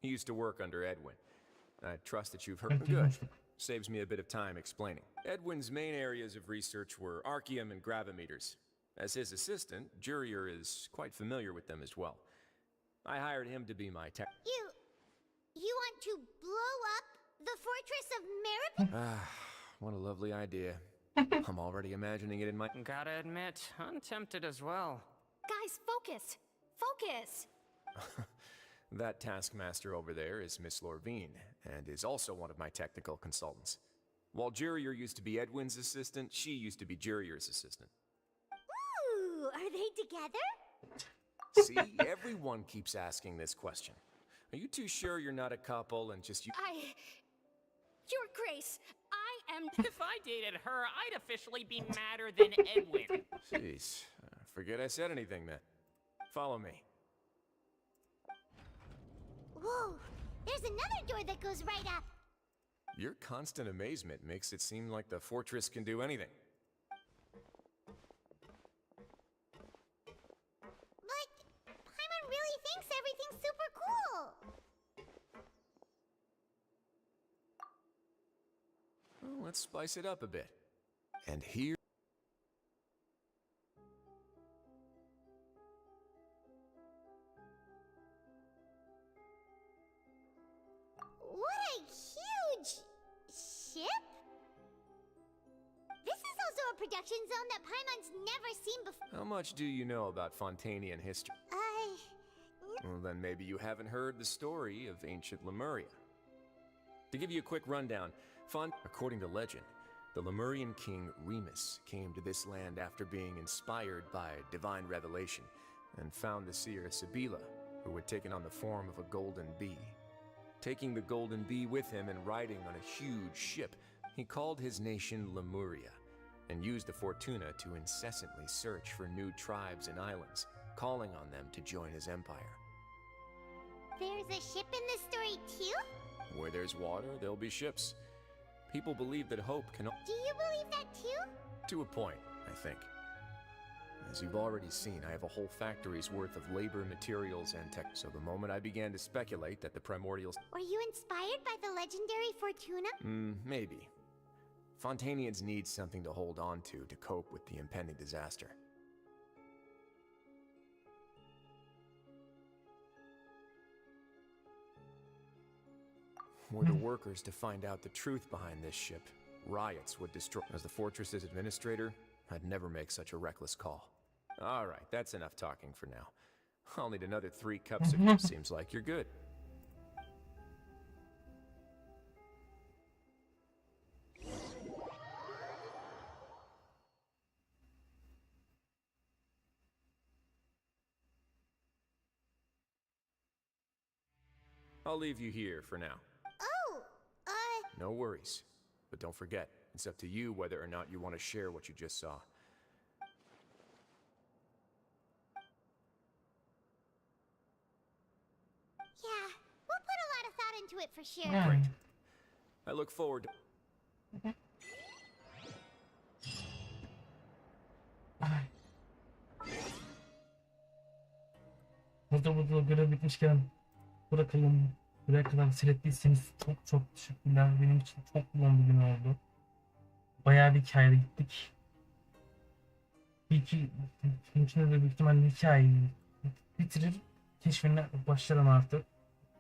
[SPEAKER 11] He used to work under Edwin. I trust that you've heard... Good. Saves me a bit of time explaining. Edwin's main areas of research were archaeum and gravimeters. As his assistant, Jurier is quite familiar with them as well. I hired him to be my tech...
[SPEAKER 5] You want to blow up the Fortress of Meripede?
[SPEAKER 11] What a lovely idea. I'm already imagining it in my...
[SPEAKER 10] Gotta admit, I'm tempted as well.
[SPEAKER 9] Guys, focus! Focus!
[SPEAKER 11] That taskmaster over there is Miss Lorvine, and is also one of my technical consultants. While Jurier used to be Edwin's assistant, she used to be Jurier's assistant.
[SPEAKER 5] Ooh, are they together?
[SPEAKER 11] See, everyone keeps asking this question. Are you too sure you're not a couple and just you?
[SPEAKER 9] Your Grace, I am.
[SPEAKER 10] If I dated her, I'd officially be madder than Edwin.
[SPEAKER 11] Jeez, forget I said anything then. Follow me.
[SPEAKER 5] Whoa, there's another door that goes right up.
[SPEAKER 11] Your constant amazement makes it seem like the fortress can do anything.
[SPEAKER 5] But Paimon really thinks everything's super cool.
[SPEAKER 11] Well, let's spice it up a bit. And here...
[SPEAKER 5] What a huge ship! This is also a production zone that Paimon's never seen before.
[SPEAKER 11] How much do you know about Fontainian history? Well, then maybe you haven't heard the story of ancient Lemuria. To give you a quick rundown, according to legend, the Lemurian king Remus came to this land after being inspired by divine revelation and found the seer Sibila, who had taken on the form of a golden bee. Taking the golden bee with him and riding on a huge ship, he called his nation Lemuria and used the Fortuna to incessantly search for new tribes and islands, calling on them to join his empire.
[SPEAKER 5] There's a ship in this story too?
[SPEAKER 11] Where there's water, there'll be ships. People believe that hope can...
[SPEAKER 5] Do you believe that too?
[SPEAKER 11] To a point, I think. As you've already seen, I have a whole factory's worth of labor, materials, and tech. So the moment I began to speculate that the primordials...
[SPEAKER 5] Were you inspired by the legendary Fortuna?
[SPEAKER 11] Maybe. Fontainians need something to hold on to cope with the impending disaster. Were the workers to find out the truth behind this ship, riots would destroy... As the fortress's administrator, I'd never make such a reckless call. Alright, that's enough talking for now. I'll need another 3 cups of... Seems like you're good. I'll leave you here for now. No worries. But don't forget, it's up to you whether or not you want to share what you just saw.
[SPEAKER 5] Yeah, we'll put a lot of thought into it for sure.
[SPEAKER 11] Great. I look forward to...
[SPEAKER 1] Burada görev bitmişken bırakalım. Buraya kadar seyrettiyseniz çok teşekkürler. Benim için çok yoğun bir gün oldu. Bayağı bir hikayede gittik. İçinde de büyük ihtimalle hikayeyi bitirir. Keşfine başlarım artık.